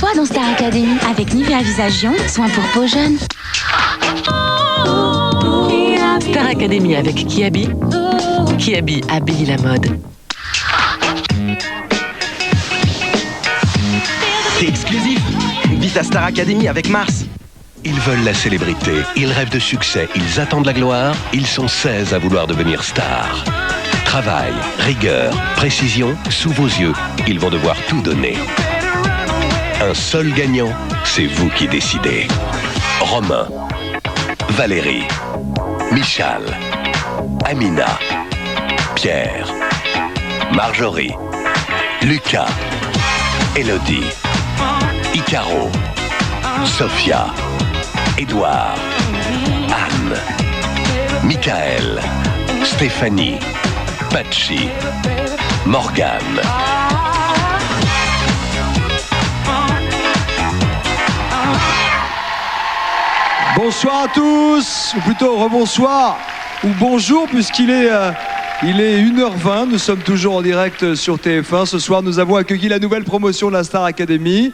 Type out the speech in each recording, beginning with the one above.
fois dans Star Academy avec Nivea Visage Ion, soin pour peau jeune. Star Academy avec Kiabi. Kiabi habille la mode. C'est exclusif. Vite à Star Academy avec Mars. Ils veulent la célébrité, ils rêvent de succès, ils attendent la gloire, ils sont 16 à vouloir devenir stars. Travail, rigueur, précision, sous vos yeux, ils vont devoir tout donner. Un seul gagnant, c'est vous qui décidez. Romain, Valérie, Michal, Amina, Pierre, Marjorie, Lucas, Elodie, Icaro, Sophia, Édouard, Anne, Michael, Stéphanie, Pachi, Morgane. Bonsoir à tous, ou plutôt rebonsoir, ou bonjour puisqu'il est... Il est 1h20, nous sommes toujours en direct sur TF1. Ce soir, nous avons accueilli la nouvelle promotion de la Star Academy.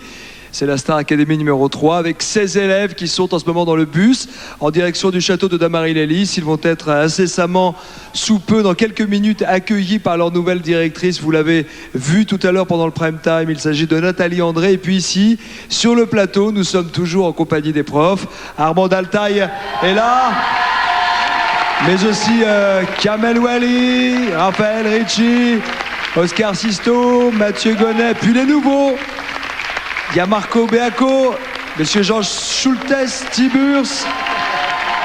C'est la Star Academy numéro 3 avec 16 élèves qui sont en ce moment dans le bus en direction du château de Damary-les-Lys. Ils vont être incessamment, sous peu, dans quelques minutes, accueillis par leur nouvelle directrice. Vous l'avez vu tout à l'heure pendant le prime time. Il s'agit de Nathalie André. Et puis ici, sur le plateau, nous sommes toujours en compagnie des profs. Armand Altaï est là. Mais aussi Kamel Wally, Raphaël Ricci, Oscar Sisto, Mathieu Gonnet, puis les nouveaux. Il y a Marco Beaco, Monsieur Georges Schultes, Tiburce.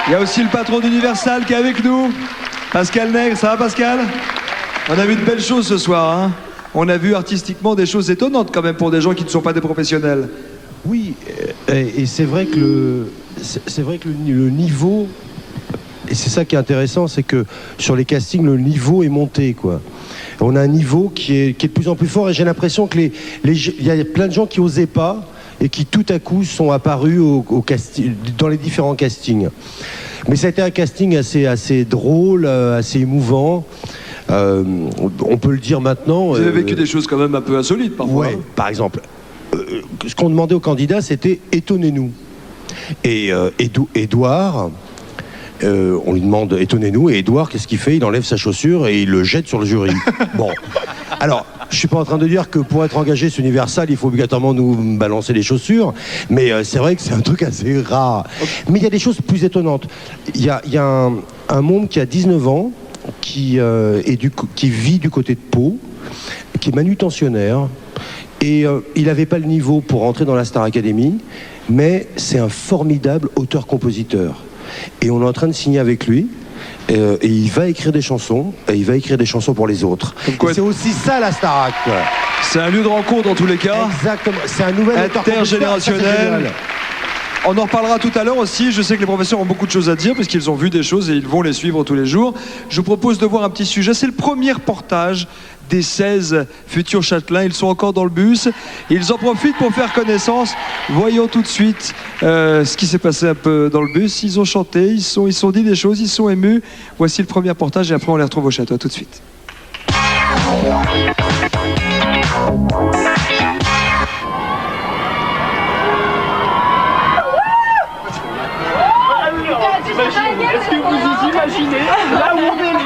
Il y a aussi le patron d'Universal qui est avec nous, Pascal Nègre. Ça va Pascal? On a vu de belles choses ce soir. Hein, on a vu artistiquement des choses étonnantes quand même pour des gens qui ne sont pas des professionnels. Oui, et c'est vrai que le niveau... Et c'est ça qui est intéressant, c'est que sur les castings, le niveau est monté, quoi. On a un niveau qui est de plus en plus fort et j'ai l'impression que il y a plein de gens qui n'osaient pas et qui tout à coup sont apparus dans les différents castings. Mais ça a été un casting assez drôle, assez émouvant. On peut le dire maintenant. Vous avez vécu des choses quand même un peu insolites parfois. Ouais, par exemple, ce qu'on demandait aux candidats, c'était étonnez-nous. Et Édouard... on lui demande étonnez-nous, et Édouard, qu'est-ce qu'il fait? Il enlève sa chaussure et il le jette sur le jury. Bon, alors je suis pas en train de dire que pour être engagé sur Universal il faut obligatoirement nous balancer les chaussures, mais c'est vrai que c'est un truc assez rare. Mais il y a des choses plus étonnantes. Il y a un môme qui a 19 ans qui vit du côté de Pau, qui est manutentionnaire, et il n'avait pas le niveau pour rentrer dans la Star Academy, mais c'est un formidable auteur-compositeur. Et on est en train de signer avec lui. Et il va écrire des chansons. Et il va écrire des chansons pour les autres. C'est aussi ça la Starac. C'est un lieu de rencontre en tous les cas. Exactement. C'est un nouvel intergénérationnel. On en reparlera tout à l'heure aussi. Je sais que les professeurs ont beaucoup de choses à dire puisqu'ils ont vu des choses et ils vont les suivre tous les jours. Je vous propose de voir un petit sujet. C'est le premier reportage des 16 futurs châtelains. Ils sont encore dans le bus. Ils en profitent pour faire connaissance. Voyons tout de suite ce qui s'est passé un peu dans le bus. Ils ont chanté, ils sont dit des choses, ils sont émus. Voici le premier reportage et après on les retrouve au château. À tout de suite. Est-ce que vous vous imaginez là où on est?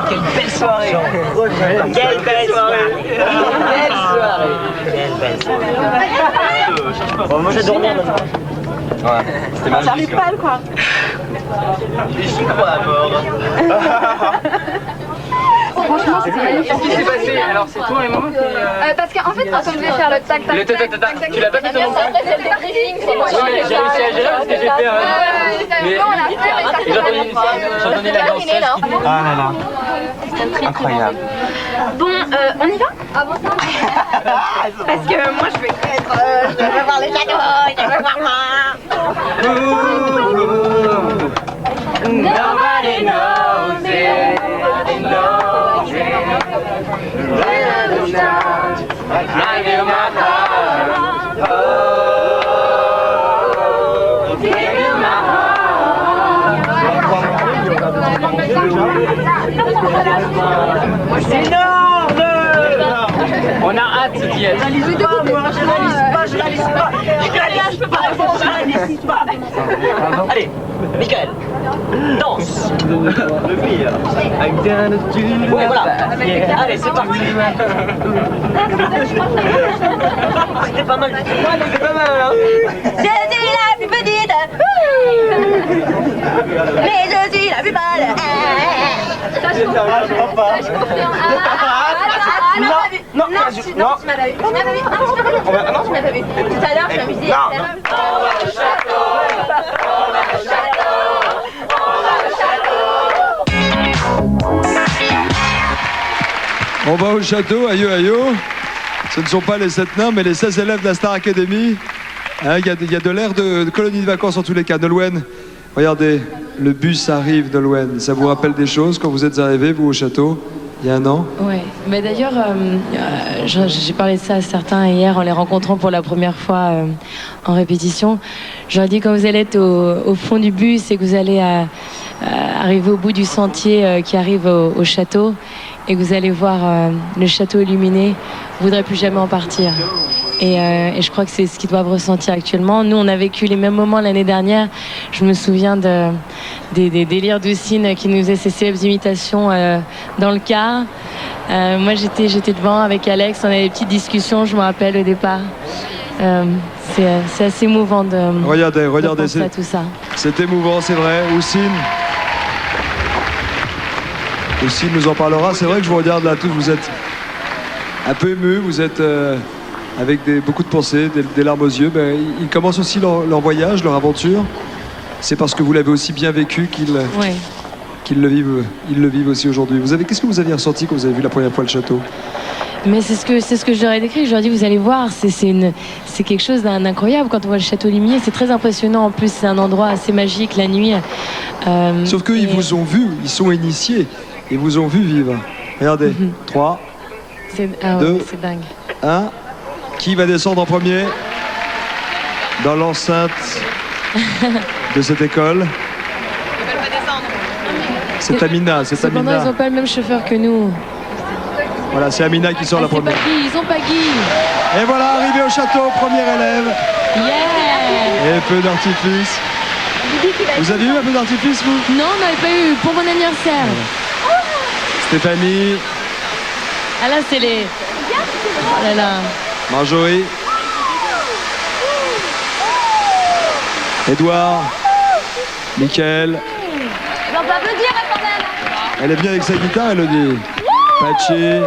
Quelle belle soirée! Quelle belle soirée! Bon, moi j'ai dormi maintenant. Ouais, c'était magique. J'arrive pas quoi. Je suis pas à mort. Franchement, c'est magnifique. Qu'est-ce qui s'est passé? Alors, c'est toi et maman qui... Parce qu'en fait, quand on devait faire le tac tac tac, tu l'as pas fait ton nom? c'était le briefing, c'est moi. Oui, mais j'ai réussi à gérer parce que j'ai fait... Mais j'ai entendu la danseuse qui dit... Ah là là. Incroyable. Bon, on y va? Ah bon, ça? Parce que moi, je vais être... je veux voir les cadeaux, je veux voir moi. Nobody knows it. Nobody knows it. I feel my C'est énorme. On a hâte d'y être. Je réalise pas, Allez, Michael, danse. Ouais, voilà. Allez, c'est parti. C'était pas mal. C'était pas mal, hein. Je suis la plus petite, mais je suis la plus pâle. Ça, je confirme. Non, tu m'as pas vu. Tu m'as pas vu. Tout à l'heure, je m'amusais. On va au château, aïe aïe. Ce ne sont pas les 7 nains, mais les 16 élèves de la Star Academy. Il y a de l'air de colonie de vacances en tous les cas. Nolwenn, regardez, le bus arrive, Nolwenn. Ça vous rappelle des choses quand vous êtes arrivés, vous, au château, il y a un an? Ouais, mais d'ailleurs, j'ai parlé de ça à certains hier en les rencontrant pour la première fois en répétition. J'aurais dit quand vous allez être au fond du bus et que vous allez arriver au bout du sentier qui arrive au château et que vous allez voir le château illuminé, vous ne voudrez plus jamais en partir. Et je crois que c'est ce qu'ils doivent ressentir actuellement. Nous, on a vécu les mêmes moments l'année dernière. Je me souviens des délires d'Oussine qui nous faisait ses célèbres imitations dans le car. Moi, j'étais devant avec Alex. On avait des petites discussions, je me rappelle, au départ. C'est assez émouvant de Regardez, penser à tout ça. C'est émouvant, c'est vrai. Oussine nous en parlera. C'est vrai que je vous regarde là tous. Vous êtes un peu émus. Vous êtes... avec beaucoup de pensées, des larmes aux yeux. Ils commencent aussi leur voyage, leur aventure. C'est parce que vous l'avez aussi bien vécu qu'ils le vivent aussi aujourd'hui. Qu'est-ce que vous aviez ressenti quand vous avez vu la première fois le château? Mais c'est ce que je leur ai décrit. Je leur ai dit, vous allez voir, c'est quelque chose d'incroyable quand on voit le château Limier. C'est très impressionnant. En plus, c'est un endroit assez magique la nuit. Sauf qu'ils vous ont vu, ils sont initiés. Ils vous ont vu vivre. Regardez, 3, 2, c'est dingue. 1. Qui va descendre en premier dans l'enceinte de cette école? C'est Amina, Cependant, ils n'ont pas le même chauffeur que nous. Voilà, c'est Amina qui sort la première. Ils ont pas Guy. Et voilà, arrivé au château, première élève. Yeah. Et peu d'artifice. Vous avez eu un peu d'artifice, vous? Non, on n'avait pas eu pour mon anniversaire. Stéphanie. Ah là, c'est les... Oh là là. Marjorie. Edouard. Michael. On peut applaudir, bordel. Elle est bien avec sa guitare, Elodie. Pachi.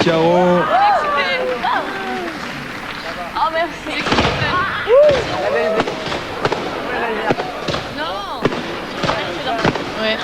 Icaro. Oh, merci. Ouais.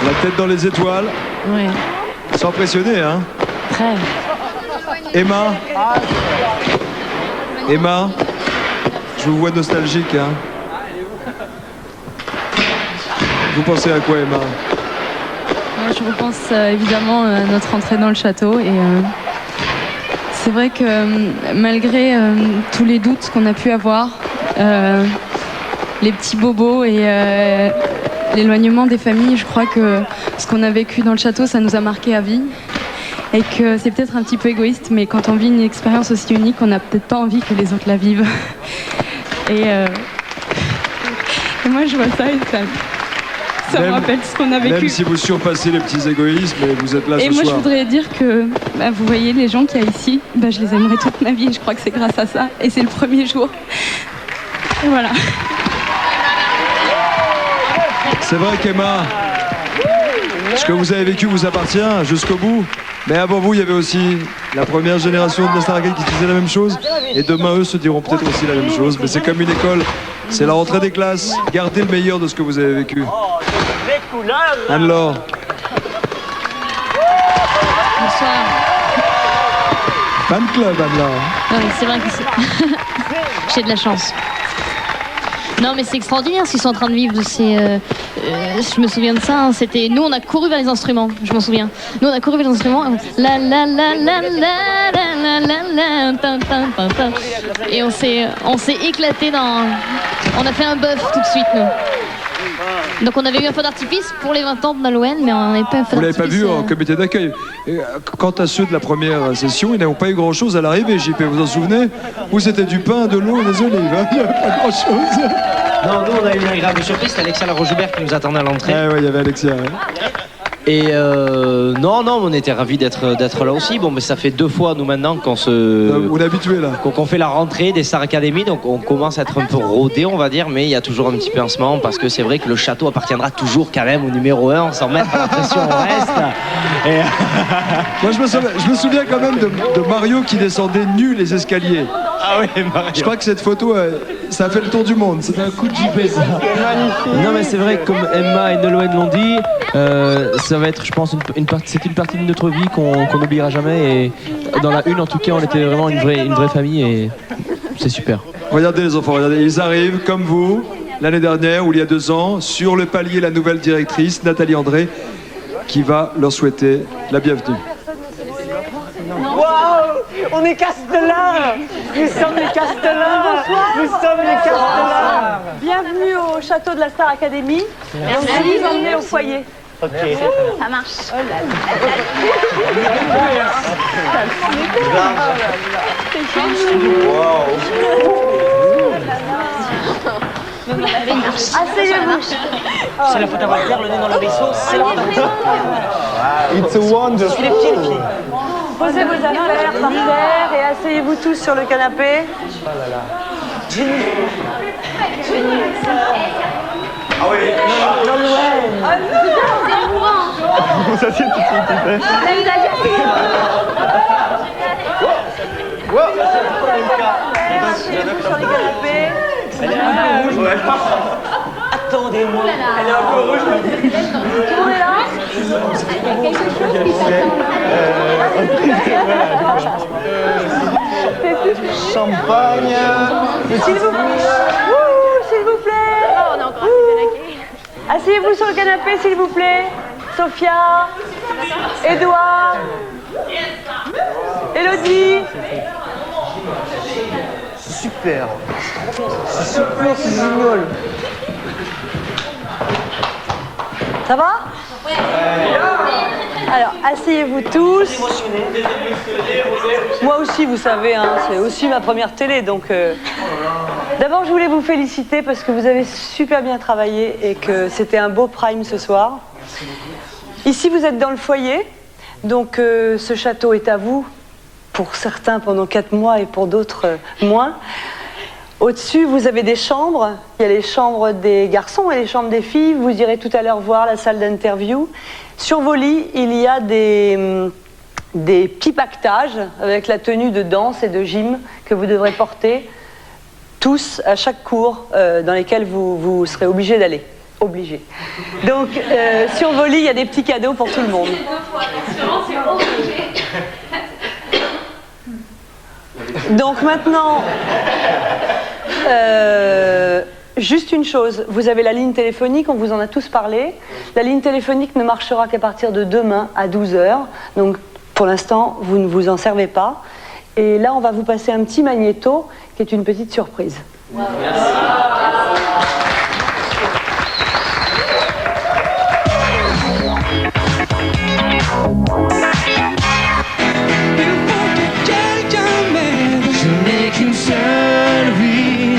La tête dans les étoiles. Ouais. Ils sont impressionnés, hein? Très. Emma. Je vous vois nostalgique, hein? Vous pensez à quoi, Emma? Je repense évidemment à notre entrée dans le château et c'est vrai que malgré tous les doutes qu'on a pu avoir, les petits bobos et l'éloignement des familles, je crois que ce qu'on a vécu dans le château, ça nous a marqué à vie et que c'est peut-être un petit peu égoïste, mais quand on vit une expérience aussi unique, on n'a peut-être pas envie que les autres la vivent. Et moi je vois ça et ça me rappelle ce qu'on a vécu. Même si vous surpassez les petits égoïsmes, vous êtes là ce soir. Et moi je voudrais dire que vous voyez les gens qu'il y a ici, je les aimerai toute ma vie et je crois que c'est grâce à ça et c'est le premier jour. Et voilà. C'est vrai qu'Emma, ce que vous avez vécu vous appartient jusqu'au bout. Mais avant vous, il y avait aussi la première génération de la Star Academy qui disait la même chose. Et demain, eux se diront peut-être aussi la même chose. Mais c'est comme une école, c'est la rentrée des classes. Gardez le meilleur de ce que vous avez vécu. Anne-Laure. Bonsoir. Fan club, Anne-Laure. Non, mais c'est vrai que j'ai de la chance. Non, mais c'est extraordinaire ce qu'ils sont en train de vivre. je me souviens de ça, hein, c'était... Nous, on a couru vers les instruments, je m'en souviens. Nous, on a couru vers les instruments. La la la la la la la la ta, ta, ta, ta. Et on s'est éclaté dans... On a fait un bœuf tout de suite, nous. Donc on avait eu un feu d'artifice pour les 20 ans de Nolwenn, mais on n'avait pas un feu d'artifice. Vous l'avez pas vu en comité d'accueil. Quant à ceux de la première session, ils n'avaient pas eu grand-chose à l'arrivée, JP, vous en souvenez? Ou c'était du pain, de l'eau et des olives, hein. Il n'y avait pas grand-chose. Non, nous on a eu une agréable surprise, c'était Alexia Laroche-Joubert qui nous attendait à l'entrée. Ouais, il y avait Alexia. Ouais. Et non, on était ravis d'être là aussi. Bon, mais ça fait 2 fois nous maintenant qu'on On est habitué là. Qu'on fait la rentrée des Star Academy, donc on commence à être un peu rodé, on va dire, mais il y a toujours un petit peu en ce moment parce que c'est vrai que le château appartiendra toujours quand même au numéro 1 sans mettre la pression au reste. Et... Moi je me souviens quand même de Mario qui descendait nu les escaliers. Ah oui, Mario. Je crois que cette photo, ça a fait le tour du monde. C'était un coup de JP, ça. Non mais c'est vrai que comme Emma et Nolwenn l'ont dit, ça va être, je pense, c'est une partie de notre vie qu'on n'oubliera jamais. Et dans la une, en tout cas, on était vraiment une vraie famille et c'est super. Regardez les enfants, regardez, ils arrivent comme vous l'année dernière ou il y a 2 ans sur le palier la nouvelle directrice Nathalie André qui va leur souhaiter la bienvenue. Waouh, on est Castellin. Nous sommes les Castellins. Bonsoir. Nous sommes les Castellins. Bienvenue au château de la Star Academy. Et on va vous emmener au foyer. Ok. Ça marche. Oh là Asseyez-vous. C'est la faute à Walter, le nez dans le vaisseau, c'est la faute à Walter. It's a wonder. Les pieds. Posez vos affaires par terre et asseyez-vous tous sur le canapé. Jenny. Ah oui. Nolwenn. on s'assied tout de suite, s'il te plaît. Asseyez-vous sur les canapés. Attendez-moi. Elle est un peu rouge. Tout le monde est là? Quelque chose qui t'attend. Champagne. S'il vous plaît. S'il vous plaît. On est encore assez délaqués. Asseyez-vous sur le canapé, s'il vous plaît. Sophia. Edouard. Élodie. Super. C'est super, c'est génial. Ça va? Ouais. Alors, asseyez-vous tous. Moi aussi, vous savez, hein, c'est aussi ma première télé, donc... D'abord, je voulais vous féliciter parce que vous avez super bien travaillé et que c'était un beau prime ce soir. Ici, vous êtes dans le foyer, donc ce château est à vous, pour certains pendant 4 mois et pour d'autres moins. Au-dessus, vous avez des chambres. Il y a les chambres des garçons et les chambres des filles. Vous irez tout à l'heure voir la salle d'interview. Sur vos lits, il y a des petits pactages avec la tenue de danse et de gym que vous devrez porter tous à chaque cours dans lesquels vous serez obligés d'aller. Obligés. Donc, sur vos lits, il y a des petits cadeaux pour tout le monde. Donc maintenant, juste une chose, vous avez la ligne téléphonique, on vous en a tous parlé. La ligne téléphonique ne marchera qu'à partir de demain à 12h. Donc pour l'instant, vous ne vous en servez pas. Et là, on va vous passer un petit magnéto qui est une petite surprise. Wow. Qu'une seule vie,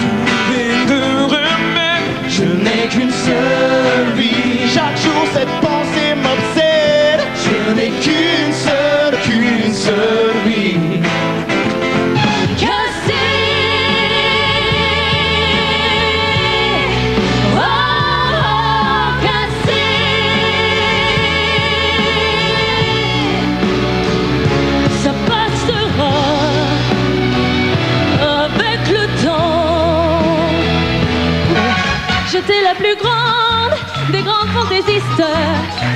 de remède. Je n'ai qu'une seule vie. Chaque jour cette pensée m'obsède. Je n'ai qu'une seule vie. J'étais la plus grande des grandes fantaisistes,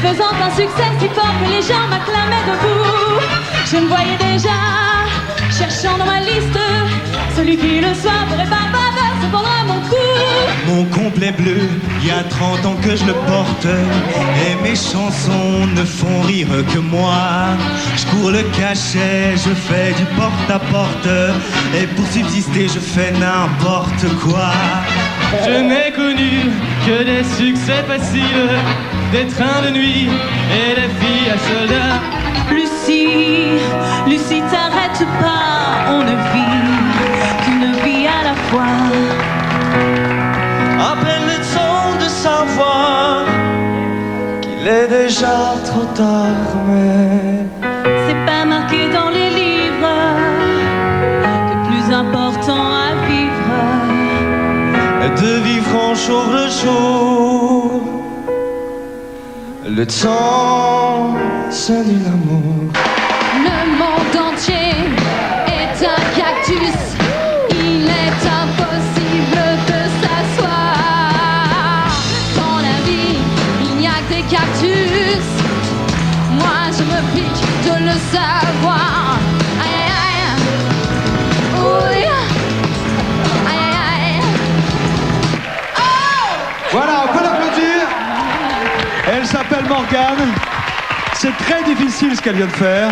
faisant un succès si fort que les gens m'acclamaient debout. Je me voyais déjà cherchant dans ma liste celui qui le soir ferait pas faveur, se prendra mon cou. Mon complet bleu, il y a 30 ans que je le porte. Et mes chansons ne font rire que moi. Je cours le cachet, je fais du porte-à-porte. Et pour subsister, je fais n'importe quoi. Je n'ai connu que des succès faciles, des trains de nuit et des filles à soldats. Lucie, Lucie, t'arrête pas, on ne vit qu'une vie à la fois. À peine le temps de savoir qu'il est déjà trop tard, mais C'est pas marqué dans les livres que plus important à vivre de vivre en jour le jour. Le temps, c'est de l'amour. Le monde entier est un cactus. Il est impossible de s'asseoir. Dans la vie, il n'y a que des cactus. Moi, je me pique de le savoir. Aïe, aïe, aïe. Oui. Aïe, aïe, aïe. Voilà, on peut l'applaudir. Elle s'appelle Morgane. C'est très difficile ce qu'elle vient de faire.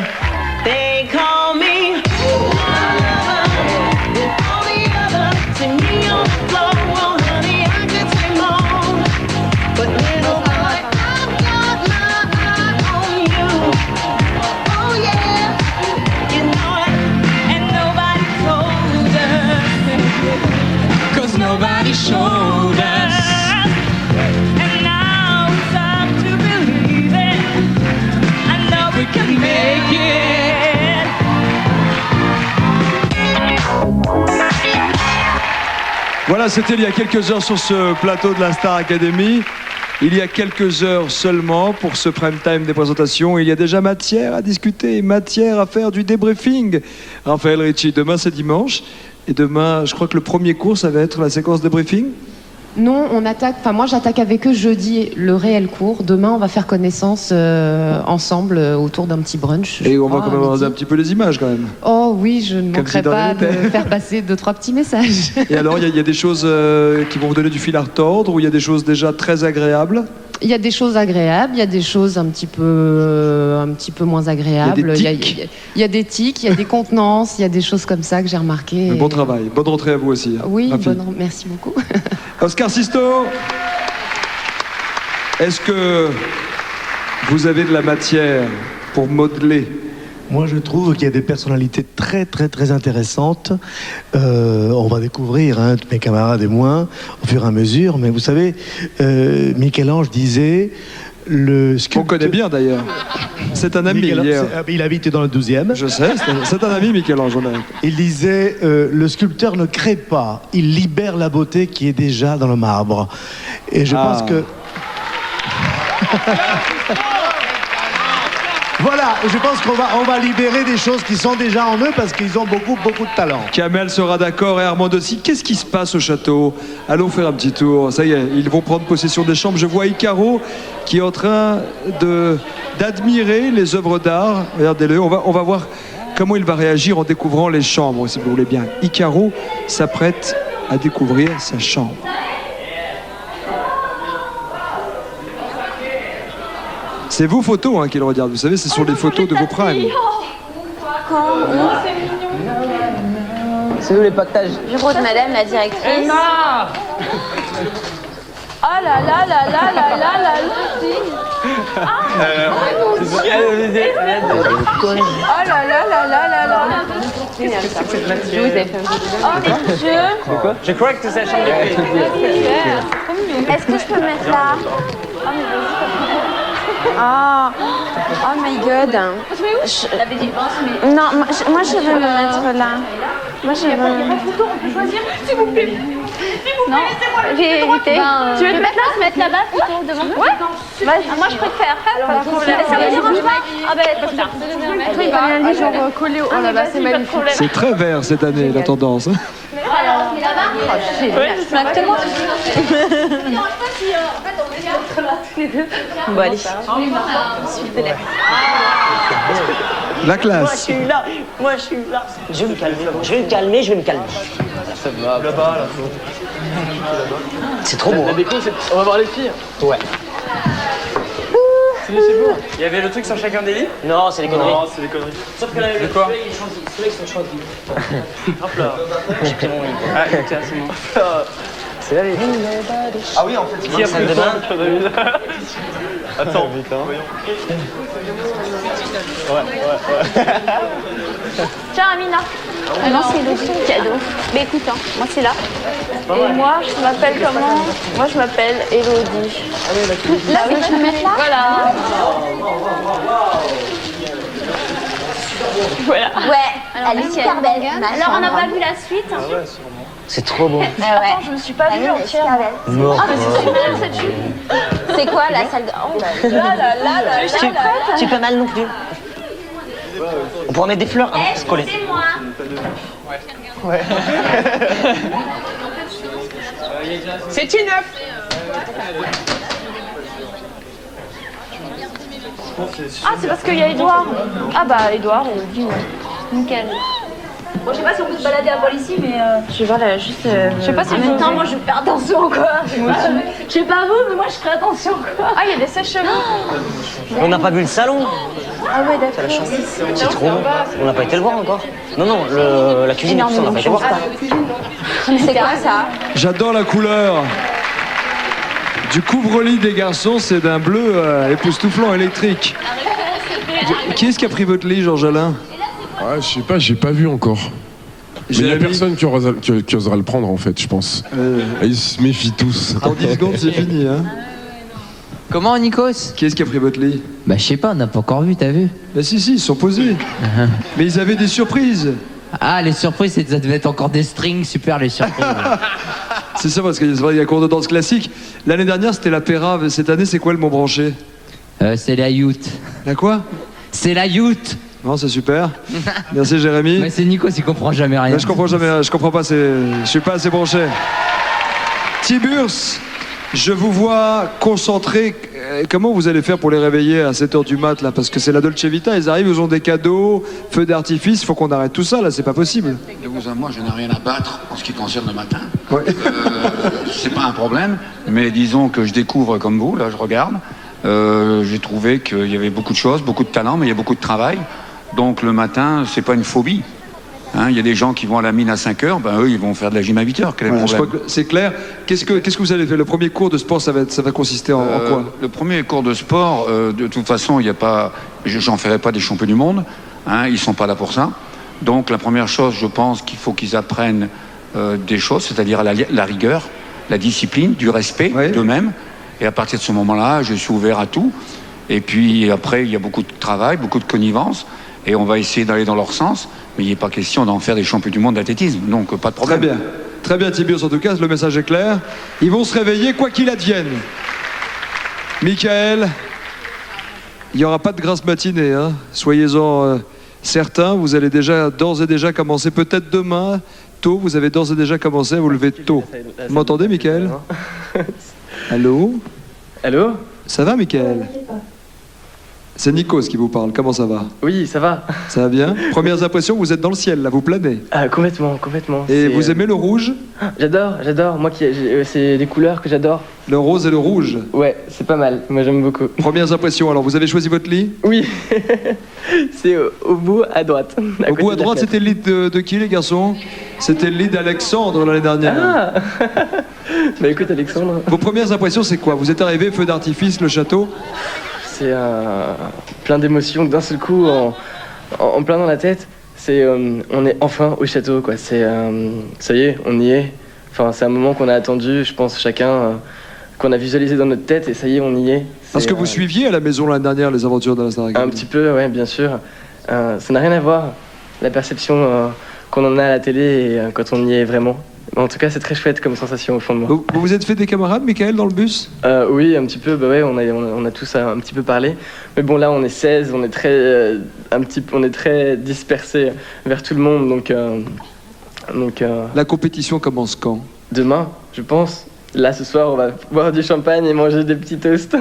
They call me Nobody showed us, and now it's up to believe it. I know we can make it. Voilà, c'était il y a quelques heures sur ce plateau de la Star Academy. Il y a quelques heures seulement pour ce prime time des présentations. Il y a déjà matière à discuter, matière à faire du débriefing. Raphaël Ricci, demain c'est dimanche. Et demain, je crois que le premier cours, ça va être la séquence débriefing. Non, on attaque. Enfin, moi, j'attaque avec eux jeudi le réel cours. Demain, on va faire connaissance ensemble autour d'un petit brunch. Et on va quand même avoir un petit peu les images quand même. Oh oui, je ne Comme manquerai si de rien pas de n'était. faire passer 2-3 petits messages. Et alors, il y a des choses qui vont vous donner du fil à retordre, ou il y a des choses déjà très agréables. Il y a des choses agréables, il y a des choses un petit peu moins agréables. Il y a des tics. Il y a des tics, il y a des contenances, il y a des choses comme ça que j'ai remarquées. Mais bon travail, bonne rentrée à vous aussi. hein. Oui, Rafi. merci beaucoup. Oscar Sisto, est-ce que vous avez de la matière pour modeler? Moi, je trouve qu'il y a des personnalités très, très, très intéressantes. On va découvrir, hein, mes camarades et moi, au fur et à mesure. Mais vous savez, Michel-Ange disait... On connaît bien, d'ailleurs. C'est un ami, hier. Il habite dans le 12e. Je sais, c'est un ami, Michel-Ange. Il disait, le sculpteur ne crée pas, il libère la beauté qui est déjà dans le marbre. Et je pense que... Voilà, je pense qu'on va libérer des choses qui sont déjà en eux parce qu'ils ont beaucoup, beaucoup de talent. Kamel sera d'accord et Armand aussi. Qu'est-ce qui se passe au château? Allons faire un petit tour. Ça y est, ils vont prendre possession des chambres. Je vois Icaro qui est en train d'admirer les œuvres d'art. Regardez-le, on va voir comment il va réagir en découvrant les chambres, si vous voulez bien. Icaro s'apprête à découvrir sa chambre. C'est vos photos hein, qu'il regarde, vous savez, ce sont les photos de vos primes. C'est où les pactages? Bureau de madame la directrice. Emma! Oh là là là là là là là là. Oh mon Dieu. Oh là là là là là là. Génial ça. Je vous ai fait un peu de... Oh mon Dieu. C'est quoi? Je crois que c'est sa chambre de filles. Est-ce que je peux me mettre là? Oh mais vas-y. Oh my god. Non, moi je veux me mettre là. Moi je veux. Il n'y a pas de photo, on peut choisir. S'il vous plaît. Non, vérité. Tu veux te mettre là? Se mettre là-bas plutôt devant? Ouais. Moi je préfère. Ça me dérange pas. Ah ben c'est ça. Oui, comme il genre collé au. Oh là-bas, c'est magnifique. C'est très vert cette année, la tendance. Exactement. Bon, allez. La classe. Moi, je suis là. Moi, je suis là. Je vais me calmer. Je vais me calmer. Là-bas, là. C'est trop beau. La déco, on va voir les filles. Ouais. C'est vous. Il y avait le truc sur chacun des lits? Non, c'est des conneries. Non, c'est des conneries. Sauf que là, le quoi? soleil sont choisis. Hop là. J'ai pris mon lit. Ah, tiens, c'est bon. C'est là les Ah oui, en fait, Qui a pris le bain? Attends, vite, hein. Ouais. Tiens, Amina. Non, c'est le cadeau. Mais écoute, hein, moi c'est là. Et moi, je m'appelle comment? Moi, je m'appelle Elodie. Là, je vais me mettre là. Voilà. Ouais, elle est super belle. Alors, on n'a pas vu la suite. C'est trop beau. Attends, je me suis pas vue entière. Non. Ah, mais c'est super cette jupe. C'est quoi la salle de... Oh là. Tu peux mal non plus. On pourrait mettre des fleurs, hein, se coller. C'est moi. Ouais. C'est une œuf. Ah, c'est parce qu'il y a Edouard. Ah bah, Edouard, Elodie, ouais. Nickel. Bon, je sais pas si on peut se balader à poil ici, mais je vais voir là, juste... Je sais pas si en même temps, moi je fais attention quoi. Je sais pas vous, mais moi je ferai attention quoi. Ah, il y a des sèches-cheveux. On n'a pas vu le salon. Ah ouais, d'accord. C'est trop beau. On n'a pas été le voir encore. Non, la cuisine et tout ça, on n'a pas été le voir. C'est quoi ça? J'adore la couleur du couvre-lit des garçons, c'est d'un bleu époustouflant électrique. Qui est-ce qui a pris votre lit, Georges Alain? Ouais, je sais pas, j'ai pas vu encore. Mais il n'y a personne qui osera le prendre en fait, je pense. Ils se méfient tous. En 10 secondes, c'est fini. Hein. Comment, Nikos? Qui est-ce qui a pris votre lit? Bah, je sais pas, on n'a pas encore vu, t'as vu? Bah si, ils sont posés. Mais ils avaient des surprises. Ah, les surprises, ça devait être encore des strings, super les surprises. C'est ça, parce qu'il y a cours de danse classique. L'année dernière, c'était la Pérave. Cette année, c'est quoi le mot branché? C'est la yout. La quoi? C'est la yout. Non, c'est super. Merci Jérémy. Mais c'est Nikos, il comprend jamais rien. Là, je comprends jamais, je comprends pas, je suis pas assez branché. Tiburce, je vous vois concentré. Comment vous allez faire pour les réveiller à 7h du mat là? Parce que c'est la Dolce Vita, ils arrivent, ils ont des cadeaux, feux d'artifice, il faut qu'on arrête tout ça là, c'est pas possible. De vous à moi, je n'ai rien à battre en ce qui concerne le matin. Ouais. C'est pas un problème, mais disons que je découvre comme vous, là je regarde. J'ai trouvé qu'il y avait beaucoup de choses, beaucoup de talent, mais il y a beaucoup de travail. Donc le matin, c'est pas une phobie. Hein, il y a des gens qui vont à la mine à 5h, ben eux ils vont faire de la gym à 8h. Quel est le problème? C'est clair. Qu'est-ce que vous allez faire? Le premier cours de sport, ça va consister en quoi? Le premier cours de sport, de toute façon, il n'y a pas, j'en ferai pas des champions du monde. Hein, ils sont pas là pour ça. Donc la première chose, je pense qu'il faut qu'ils apprennent des choses, c'est-à-dire la rigueur, la discipline, du respect d'eux-mêmes. Et à partir de ce moment-là, je suis ouvert à tout. Et puis après, il y a beaucoup de travail, beaucoup de connivence. Et on va essayer d'aller dans leur sens, mais il n'est pas question d'en faire des champions du monde d'athlétisme, donc pas de problème. Très bien Tiburce, en tout cas, le message est clair. Ils vont se réveiller quoi qu'il advienne. Michael, il n'y aura pas de grasse matinée, hein. Soyez-en certains, vous allez d'ores et déjà commencer, peut-être demain, tôt, vous avez d'ores et déjà commencé à vous lever tôt. Vous m'entendez Michael? Allô? Allô? Ça va Michael? C'est Nikos qui vous parle, comment ça va? Oui, ça va. Ça va bien? Premières impressions, vous êtes dans le ciel, là, vous planez. Ah, complètement. Et vous aimez le rouge? J'adore. Moi, c'est des couleurs que j'adore. Le rose et le rouge? Ouais, c'est pas mal. Moi, j'aime beaucoup. Premières impressions, alors, vous avez choisi votre lit? Oui. C'est au bout à droite. Au bout à droite, c'était le lit de qui, les garçons? C'était le lit d'Alexandre l'année dernière. Ah. Bah écoute, Alexandre. Vos premières impressions, c'est quoi? Vous êtes arrivé, feu d'artifice, le château? C'est plein d'émotions d'un seul coup, en plein dans la tête. On est enfin au château, quoi. Ça y est, on y est. Enfin, c'est un moment qu'on a attendu, je pense, chacun, qu'on a visualisé dans notre tête, et ça y est, on y est. Parce que vous suiviez à la maison l'année dernière les aventures de la Star Academy? Un petit peu, ouais, bien sûr. Ça n'a rien à voir, la perception qu'on en a à la télé et quand on y est vraiment. En tout cas, c'est très chouette comme sensation au fond de moi. Vous vous êtes fait des camarades, Michael, dans le bus? Oui, un petit peu. Bah ouais, on a tous un petit peu parlé. Mais bon, là, on est 16, on est très dispersés vers tout le monde. Donc, La compétition commence quand? Demain, je pense. Là, ce soir, on va boire du champagne et manger des petits toasts.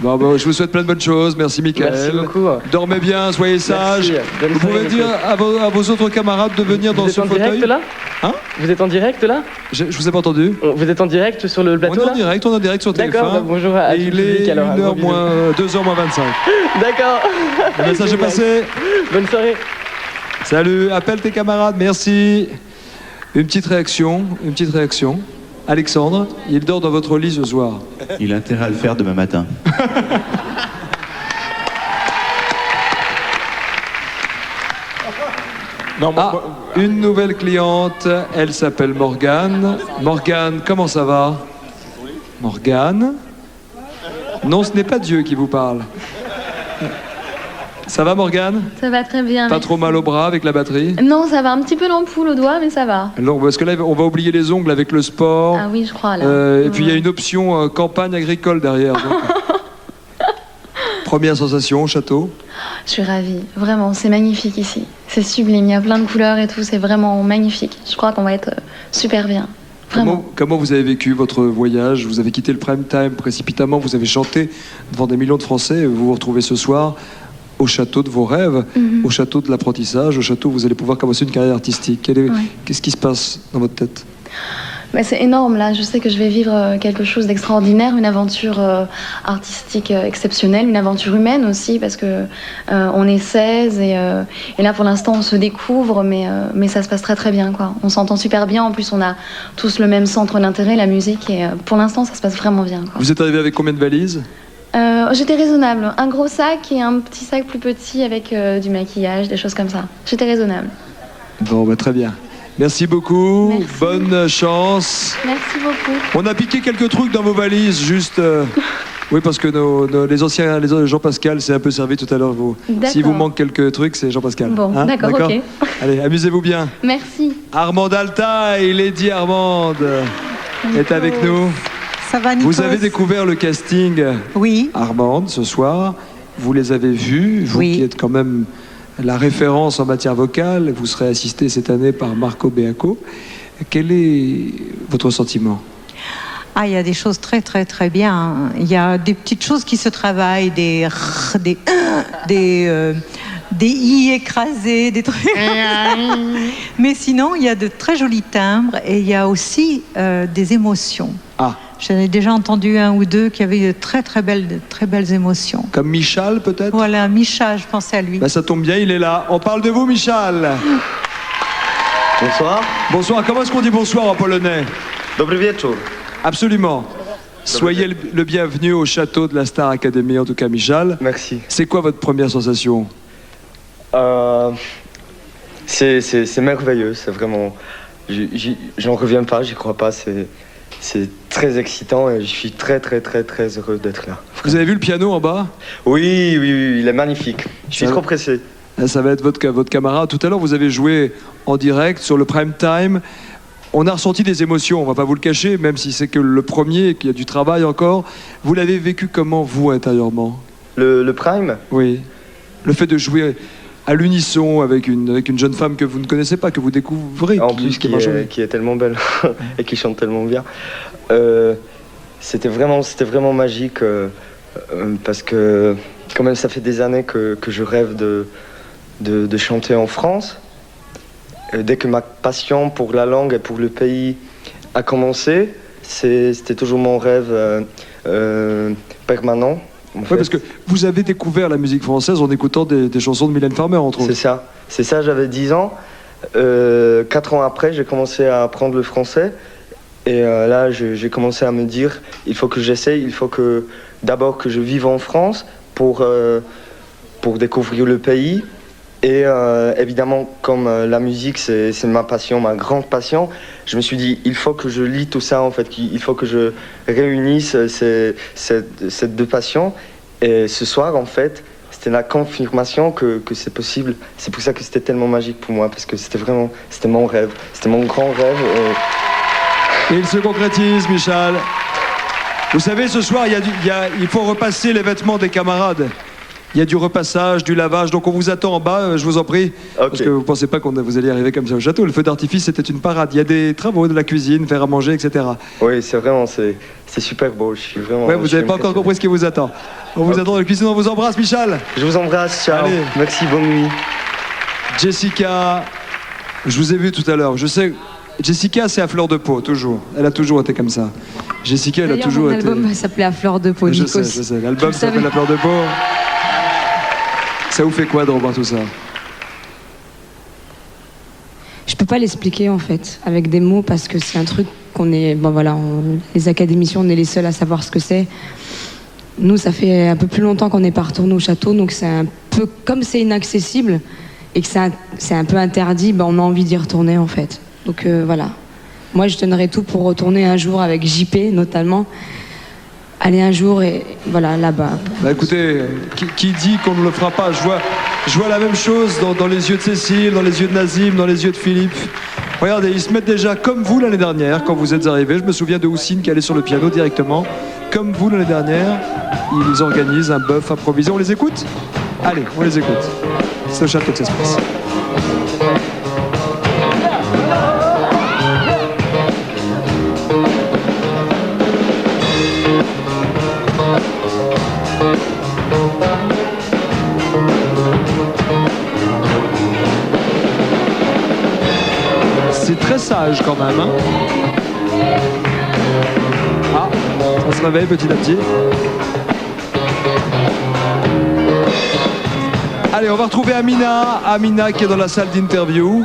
Bon, je vous souhaite plein de bonnes choses. Merci, Michael. Merci beaucoup. Dormez bien, soyez sages. Merci. Vous pouvez dire à vos autres camarades de venir dans ce fauteuil. Direct, là ? Hein? Vous êtes en direct là? Je vous ai pas entendu. Vous êtes en direct sur le plateau? On est en direct sur TF1. D'accord, bah bonjour à et tout il le public, est alors, 2h moins 25. D'accord. Le message est passé. Bonne soirée. Salut, appelle tes camarades, merci. Une petite réaction. Alexandre, il dort dans votre lit ce soir. Il a intérêt à le faire demain matin. Une nouvelle cliente, elle s'appelle Morgane. Morgane, comment ça va? Morgane? Non, ce n'est pas Dieu qui vous parle. Ça va, Morgane? Ça va très bien. Pas merci. trop mal au bras avec la batterie? Non, ça va un petit peu l'ampoule au doigt, mais ça va. Non, parce que là, on va oublier les ongles avec le sport. Ah oui, je crois là. Et puis il y a une option campagne agricole derrière. donc. Première sensation au château? Je suis ravie, vraiment, c'est magnifique ici. C'est sublime, il y a plein de couleurs et tout, c'est vraiment magnifique. Je crois qu'on va être super bien. Comment vous avez vécu votre voyage? Vous avez quitté le prime time précipitamment, vous avez chanté devant des millions de Français, et vous vous retrouvez ce soir au château de vos rêves, au château de l'apprentissage, au château où vous allez pouvoir commencer une carrière artistique. Qu'est-ce qui se passe dans votre tête? Bah, c'est énorme là, je sais que je vais vivre quelque chose d'extraordinaire, une aventure artistique exceptionnelle, une aventure humaine aussi, parce que on est 16 et là pour l'instant on se découvre, mais ça se passe très très bien quoi. On s'entend super bien, en plus on a tous le même centre d'intérêt, la musique, et pour l'instant ça se passe vraiment bien quoi. Vous êtes arrivé avec combien de valises? J'étais raisonnable, un gros sac et un petit sac plus petit avec du maquillage, des choses comme ça. J'étais raisonnable. Bon, bah, très bien. Merci beaucoup, Merci. Bonne chance. Merci beaucoup. On a piqué quelques trucs dans vos valises, juste... Oui, parce que les anciens, Jean-Pascal s'est un peu servi tout à l'heure. S'il vous manque quelques trucs, c'est Jean-Pascal. Bon, d'accord, ok. Allez, amusez-vous bien. Merci. Armande Altaï, Lady Armande, est avec nous. Ça va, Nikos? Vous avez découvert le casting Armande ce soir. Vous les avez vus, vous qui êtes quand même la référence en matière vocale. Vous serez assisté cette année par Marco Beaco. Quel est votre sentiment? Ah, il y a des choses très très très bien. Il y a des petites choses qui se travaillent, des i écrasés, des trucs. Mais sinon, il y a de très jolis timbres et il y a aussi des émotions. Ah. J'en ai déjà entendu un ou deux qui avaient de très très belles émotions. Comme Michal peut-être? Voilà, Michal, je pensais à lui. Bah, ça tombe bien, il est là. On parle de vous, Michal. Bonsoir. Bonsoir. Comment est-ce qu'on dit bonsoir en polonais? Dobry wieczór. Absolument. Soyez le bienvenu au château de la Star Academy, en tout cas, Michal. Merci. C'est quoi votre première sensation? C'est merveilleux, c'est vraiment... J'en reviens pas, j'y crois pas, c'est très excitant et je suis très heureux d'être là. Vous avez vu le piano en bas? Oui, il est magnifique. Je suis trop pressé. Ça va être votre camarade. Tout à l'heure, vous avez joué en direct sur le prime time. On a ressenti des émotions, on va pas vous le cacher, même si c'est que le premier et qu'il y a du travail encore. Vous l'avez vécu comment, vous, intérieurement? Le prime? Oui. Le fait de jouer à l'unisson avec une jeune femme que vous ne connaissez pas, que vous découvrez. En plus, qui est tellement belle et qui chante tellement bien. C'était vraiment magique parce que quand même ça fait des années que je rêve de chanter en France. Dès que ma passion pour la langue et pour le pays a commencé, c'était toujours mon rêve permanent. Oui, parce que vous avez découvert la musique française en écoutant des chansons de Mylène Farmer, entre autres. C'est ça, j'avais 10 ans. 4 ans après, j'ai commencé à apprendre le français. Et là, j'ai commencé à me dire, il faut que j'essaye, il faut que d'abord que je vive en France pour découvrir le pays. Et évidemment, comme la musique, c'est ma passion, ma grande passion, je me suis dit, il faut que je lie tout ça, en fait. Il faut que je réunisse ces deux passions. Et ce soir, en fait, c'était la confirmation que c'est possible. C'est pour ça que c'était tellement magique pour moi, parce que c'était mon rêve. C'était mon grand rêve. Et il se concrétise, Michal. Vous savez, ce soir, il faut repasser les vêtements des camarades. Il y a du repassage, du lavage, donc on vous attend en bas, je vous en prie. Okay. Parce que vous ne pensez pas que vous alliez arriver comme ça au château. Le feu d'artifice, c'était une parade. Il y a des travaux, de la cuisine, faire à manger, etc. Oui, c'est super beau. Je suis vraiment... Ouais, vous n'avez pas encore compris ce qui vous attend. On vous attend dans la cuisine, on vous embrasse, Michal. Je vous embrasse, ciao. Allez. Merci, bonne nuit. Jessica, je vous ai vu tout à l'heure. Je sais, Jessica, c'est à fleur de peau, toujours. Elle a toujours été comme ça. Jessica, elle a toujours mon été... album va s'appeler À fleur de peau, Je Nikos. sais. L'album s'appelle À fleur de peau. Ça vous fait quoi de revoir tout ça? Je peux pas l'expliquer en fait avec des mots parce que c'est un truc qu'on est, bon voilà, les académiciens, on est les seuls à savoir ce que c'est. Nous, ça fait un peu plus longtemps qu'on n'est pas retourné au château, donc c'est un peu comme c'est inaccessible et que c'est un peu interdit, ben on a envie d'y retourner en fait. Donc voilà. Moi, je donnerais tout pour retourner un jour avec JP notamment. Aller un jour et voilà là-bas. Bah écoutez, qui dit qu'on ne le fera pas? Je vois la même chose dans les yeux de Cécile, dans les yeux de Nazim, dans les yeux de Philippe. Regardez, ils se mettent déjà comme vous l'année dernière quand vous êtes arrivés. Je me souviens de Houssine qui allait sur le piano directement. Comme vous l'année dernière, ils organisent un bœuf improvisé. On les écoute? Allez, on les écoute. C'est au château que ça se passe. C'est très sage quand même. Hein, ah, on se réveille petit à petit. Allez, on va retrouver Amina. Amina qui est dans la salle d'interview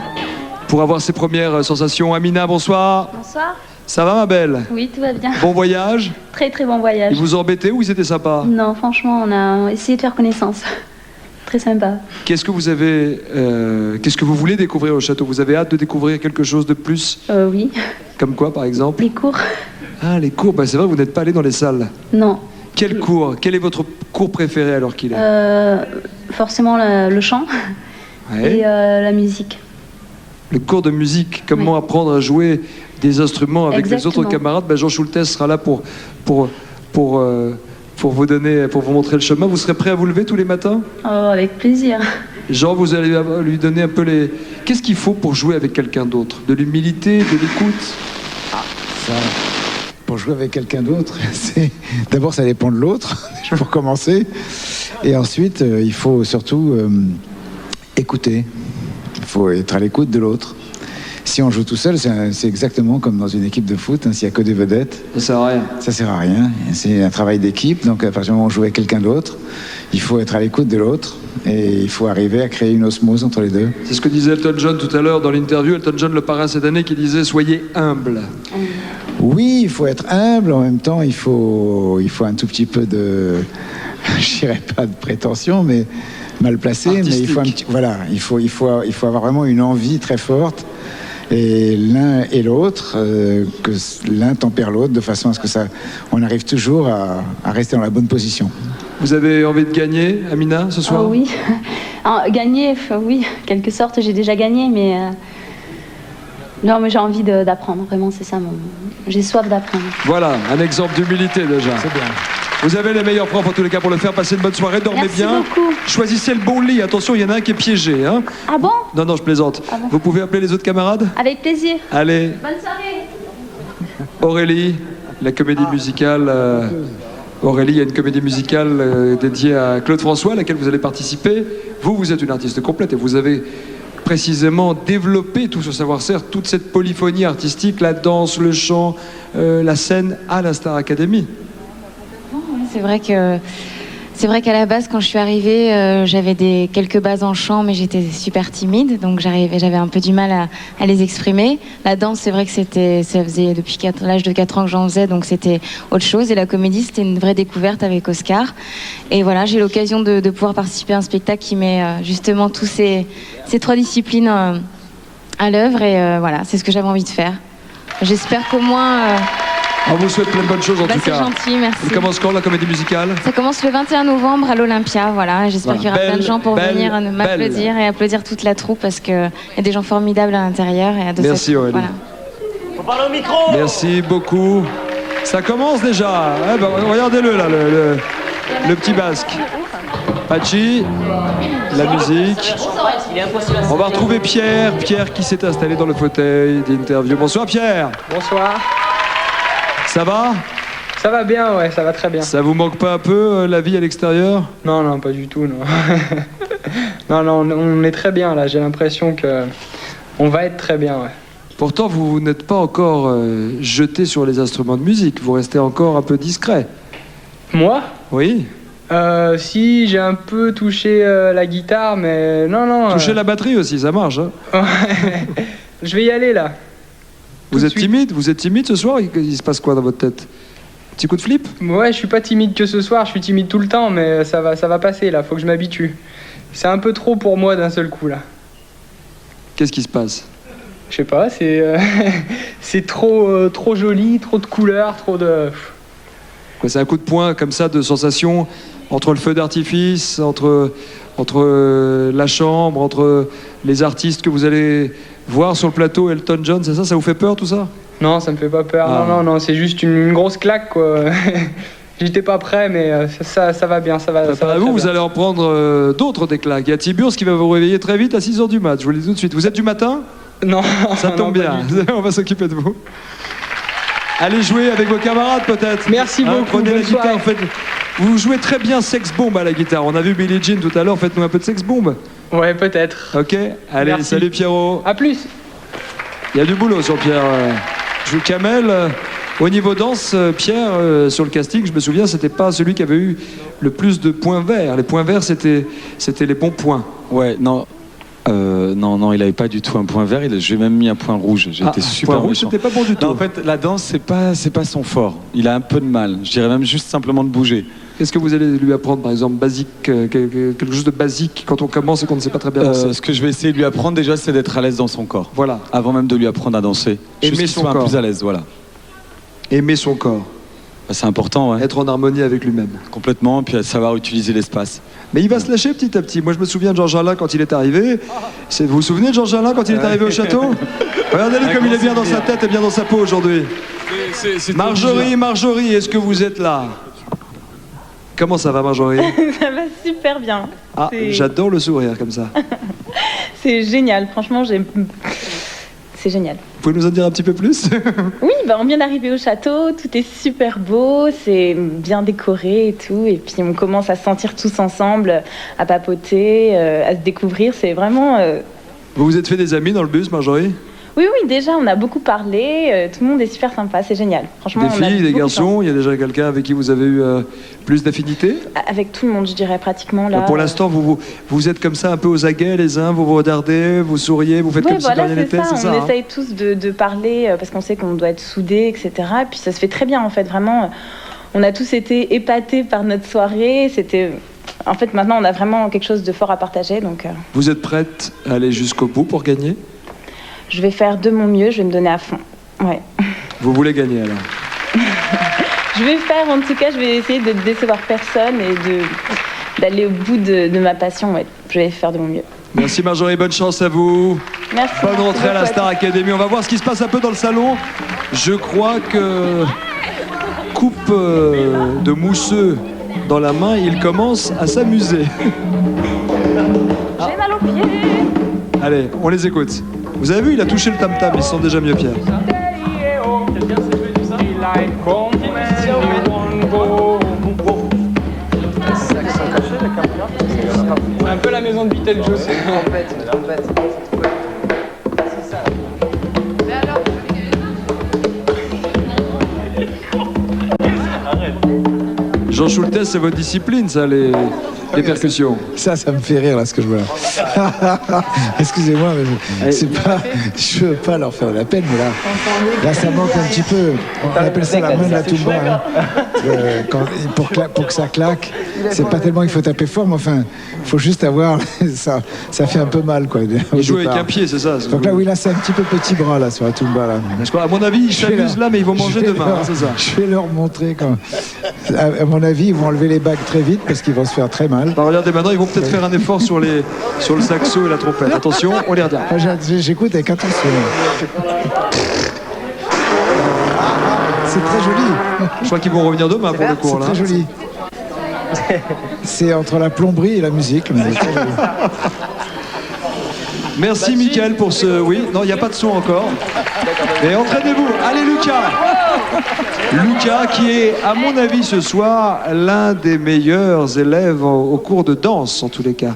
pour avoir ses premières sensations. Amina, bonsoir. Bonsoir. Ça va ma belle? Oui, tout va bien. Bon voyage? Très très bon voyage. Ils vous embêtaient ou ils étaient sympas? Non, franchement, on a essayé de faire connaissance. Très sympa. Qu'est-ce que vous avez, qu'est-ce que vous voulez découvrir au château? Vous avez hâte de découvrir quelque chose de plus? Oui. Comme quoi, par exemple? Les cours. Ah, les cours. Bah, c'est vrai, vous n'êtes pas allé dans les salles. Non. Quel cours? Quel est votre cours préféré alors qu'il est? Forcément le chant Ouais. et la musique. Le cours de musique. Comment apprendre à jouer des instruments avec les autres camarades? Bah, Jean Schultes sera là pour vous donner, pour vous montrer le chemin. Vous serez prêt à vous lever tous les matins? Oh, avec plaisir. Jean, vous allez lui donner un peu les... Qu'est-ce qu'il faut pour jouer avec quelqu'un d'autre? De l'humilité, de l'écoute? Ça, pour jouer avec quelqu'un d'autre, d'abord ça dépend de l'autre, pour commencer. Et ensuite, il faut surtout écouter. Il faut être à l'écoute de l'autre. Si on joue tout seul, c'est exactement comme dans une équipe de foot, hein, s'il n'y a que des vedettes. Ça sert à rien. Ça sert à rien. C'est un travail d'équipe, donc à partir du moment où on joue avec quelqu'un d'autre, il faut être à l'écoute de l'autre et il faut arriver à créer une osmose entre les deux. C'est ce que disait Elton John tout à l'heure dans l'interview. Elton John, le parrain cette année, qui disait « Soyez humble ». Oui, il faut être humble, en même temps il faut un tout petit peu de, je dirais pas de prétention, mais mal placé, mais il faut il faut avoir vraiment une envie très forte, et l'un et l'autre, que l'un tempère l'autre de façon à ce que on arrive toujours à rester dans la bonne position. Vous avez envie de gagner, Amina, ce soir? Oui. Alors, gagner, oui, quelque sorte, j'ai déjà gagné, mais... Non, mais j'ai envie d'apprendre, vraiment, c'est ça, j'ai soif d'apprendre. Voilà, un exemple d'humilité déjà. C'est bien. Vous avez les meilleurs profs en tous les cas pour le faire. Passez une bonne soirée, dormez Merci bien. beaucoup. Choisissez le bon lit. Attention, il y en a un qui est piégé. Hein. Ah bon? Non, je plaisante. Ah bon. Vous pouvez appeler les autres camarades? Avec plaisir. Allez. Bonne soirée. Aurélie, la comédie musicale. Aurélie, il y a une comédie musicale dédiée à Claude François, à laquelle vous allez participer. Vous êtes une artiste complète et vous avez précisément développé tout ce savoir-faire, toute cette polyphonie artistique, la danse, le chant, la scène à la Star Academy. C'est vrai qu'à la base, quand je suis arrivée, j'avais quelques bases en chant, mais j'étais super timide, donc j'avais un peu du mal à les exprimer. La danse, c'est vrai que ça faisait depuis l'âge de 4 ans que j'en faisais, donc c'était autre chose. Et la comédie, c'était une vraie découverte avec Oscar. Et voilà, j'ai l'occasion de pouvoir participer à un spectacle qui met justement tous ces 3 disciplines à l'œuvre. Et voilà, c'est ce que j'avais envie de faire. J'espère qu'au moins... On vous souhaite plein de bonnes choses en tout cas. C'est gentil, merci. Elle commence quand la comédie musicale? Ça commence le 21 novembre à l'Olympia, voilà. J'espère qu'il y aura plein de gens pour venir m'applaudir et applaudir toute la troupe parce qu'il y a des gens formidables à l'intérieur. Merci Aurélie. Voilà. Faut parler au micro. Merci beaucoup. Ça commence déjà. Regardez-le là, le petit basque. Pachi, la musique. On va retrouver Pierre qui s'est installé dans le fauteuil d'interview. Bonsoir Pierre. Bonsoir. Ça va? Ça va bien, ouais, ça va très bien. Ça vous manque pas un peu la vie à l'extérieur? Non, pas du tout, non. non, on est très bien là, j'ai l'impression que on va être très bien, ouais. Pourtant, vous n'êtes pas encore jeté sur les instruments de musique. Vous restez encore un peu discret. Moi? Oui. Si, j'ai un peu touché la guitare, mais non. Toucher la batterie aussi, ça marche. Hein. Je vais y aller là. Vous êtes timide? Vous êtes timide ce soir? Il se passe quoi dans votre tête? Petit coup de flip? Ouais, je suis pas timide que ce soir. Je suis timide tout le temps, mais ça va passer là. Faut que je m'habitue. C'est un peu trop pour moi d'un seul coup là. Qu'est-ce qui se passe? Je sais pas. C'est trop joli, trop de couleurs, trop de. C'est un coup de poing comme ça de sensation entre le feu d'artifice, entre la chambre, entre les artistes que vous allez voir sur le plateau, Elton John, c'est ça? Ça vous fait peur tout ça? Non, ça me fait pas peur. Ah. Non, c'est juste une grosse claque quoi. J'étais pas prêt, mais ça va bien, ça va. Vous allez en prendre d'autres des claques. Il y a Tiburce qui va vous réveiller très vite à 6h du mat. Je vous le dis tout de suite. Vous êtes du matin? Non. Ça tombe bien. On va s'occuper de vous. Allez jouer avec vos camarades peut-être. Merci beaucoup. Prenez la guitare. Vous jouez très bien Sex Bomb à la guitare. On a vu Billie Jean tout à l'heure. Faites-nous un peu de Sex Bomb. Ouais, peut-être. Ok. Allez, merci. Salut Pierrot. À plus. Il y a du boulot sur Pierre. Je Kamel. Au niveau danse, Pierre, sur le casting, je me souviens, c'était pas celui qui avait eu le plus de points verts. Les points verts, c'était les bons points. Ouais, non. Non, il avait pas du tout un point vert. J'ai même mis un point rouge. J'ai été super point rouge, c'était pas bon du tout. Non, en fait, la danse, c'est pas son fort. Il a un peu de mal. Je dirais même juste simplement de bouger. Qu'est-ce que vous allez lui apprendre, par exemple, basique, quelque chose de basique quand on commence et qu'on ne sait pas très bien danser? Ce que je vais essayer de lui apprendre déjà, c'est d'être à l'aise dans son corps. Voilà. Avant même de lui apprendre à danser. Aimer son corps. Plus à l'aise, voilà. Aimer son corre. C'est important, ouais. Être en harmonie avec lui-même. Complètement, puis savoir utiliser l'espace. Mais il va se lâcher petit à petit. Moi, je me souviens de Georges Alain quand il est arrivé. Vous vous souvenez de Georges Alain quand il est arrivé au château? Regardez-le comme il est bien dans sa tête et bien dans sa peau aujourd'hui. Marjorie, est-ce que vous êtes là? Comment ça va, Marjorie? Ça va super bien. Ah, j'adore le sourire comme ça. C'est génial, franchement, c'est génial. Vous pouvez nous en dire un petit peu plus? Oui, on vient d'arriver au château, tout est super beau, c'est bien décoré et tout, et puis on commence à se sentir tous ensemble, à papoter, à se découvrir, c'est vraiment... Vous vous êtes fait des amis dans le bus, Marjorie? Oui, déjà, on a beaucoup parlé, tout le monde est super sympa, c'est génial. Franchement, des filles, des garçons, il y a déjà quelqu'un avec qui vous avez eu plus d'affinité? Avec tout le monde, je dirais, pratiquement. Là. Pour l'instant, vous êtes comme ça, un peu aux aguets les uns, vous regardez, vous souriez, vous faites comme si de rien n'était, c'est ça? On essaye tous de parler, parce qu'on sait qu'on doit être soudés, etc. Et puis ça se fait très bien, en fait, vraiment. On a tous été épatés par notre soirée, c'était... En fait, maintenant, on a vraiment quelque chose de fort à partager, donc... Vous êtes prête à aller jusqu'au bout pour gagner? Je vais faire de mon mieux, je vais me donner à fond. Ouais. Vous voulez gagner alors? Je vais faire, en tout cas, je vais essayer de ne décevoir personne et d'aller au bout de ma passion. Ouais. Je vais faire de mon mieux. Merci Marjorie, bonne chance à vous. Merci. Bonne rentrée à la Star Academy. On va voir ce qui se passe un peu dans le salon. Je crois que coupe de mousseux dans la main, il commence à s'amuser. J'ai mal aux pieds. Allez, on les écoute. Vous avez vu, il a touché le tam-tam, ils se sentent déjà mieux, Pierre. Un peu la maison de Beetlejuice. Jean Schultes, c'est votre discipline, ça, les percussions. Ça me fait rire, là, ce que je vois. Excusez-moi, mais je veux pas leur faire la peine, mais là, ça manque un petit peu. On appelle ça la main de la tumba. Hein. Pour que ça claque, c'est pas tellement qu'il faut taper fort, mais enfin, il faut juste avoir... ça fait un peu mal, quoi. Il joue avec un pied, c'est ça? Donc là, c'est un petit peu petit bras, là, sur la tumba, là. Je crois, à mon avis, ils s'amusent là, mais ils vont manger demain, c'est ça? Je vais leur montrer quand... À mon avis, ils vont enlever les bagues très vite parce qu'ils vont se faire très mal. Regardez, maintenant, ils vont peut-être faire un effort sur le saxo et la trompette. Attention, on les regarde. J'écoute avec attention. C'est très joli. Je crois qu'ils vont revenir demain pour le cours. C'est très joli. C'est entre la plomberie et la musique. Mais c'est très joli. Merci Mickaël pour ce... Oui, non, il n'y a pas de son encore. Et entraînez-vous. Allez Lucas. Lucas qui est, à mon avis, ce soir, l'un des meilleurs élèves au cours de danse, en tous les cas.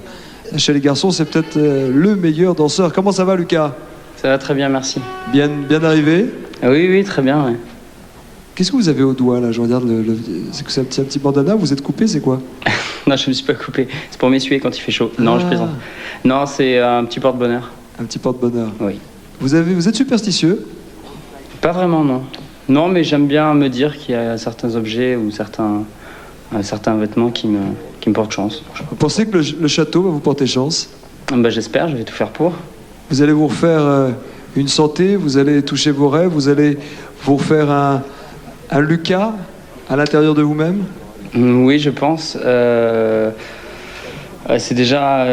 Chez les garçons, c'est peut-être le meilleur danseur. Comment ça va, Lucas? Ça va très bien, merci. Bien arrivé? Oui, très bien, ouais. Qu'est-ce que vous avez au doigt là? Je regarde c'est que c'est un petit bandana, vous êtes coupé, c'est quoi? Non, je me suis pas coupé. C'est pour m'essuyer quand il fait chaud. Non, je plaisante. Non, c'est un petit porte-bonheur. Un petit porte-bonheur? Oui. Vous êtes superstitieux? Pas vraiment, non. Non, mais j'aime bien me dire qu'il y a certains objets ou certains vêtements qui me portent chance. Vous pensez que le château va vous porter chance? J'espère, je vais tout faire pour. Vous allez vous refaire une santé, vous allez toucher vos rêves, vous allez vous refaire un Lucas à l'intérieur de vous-même? Oui, je pense. C'est déjà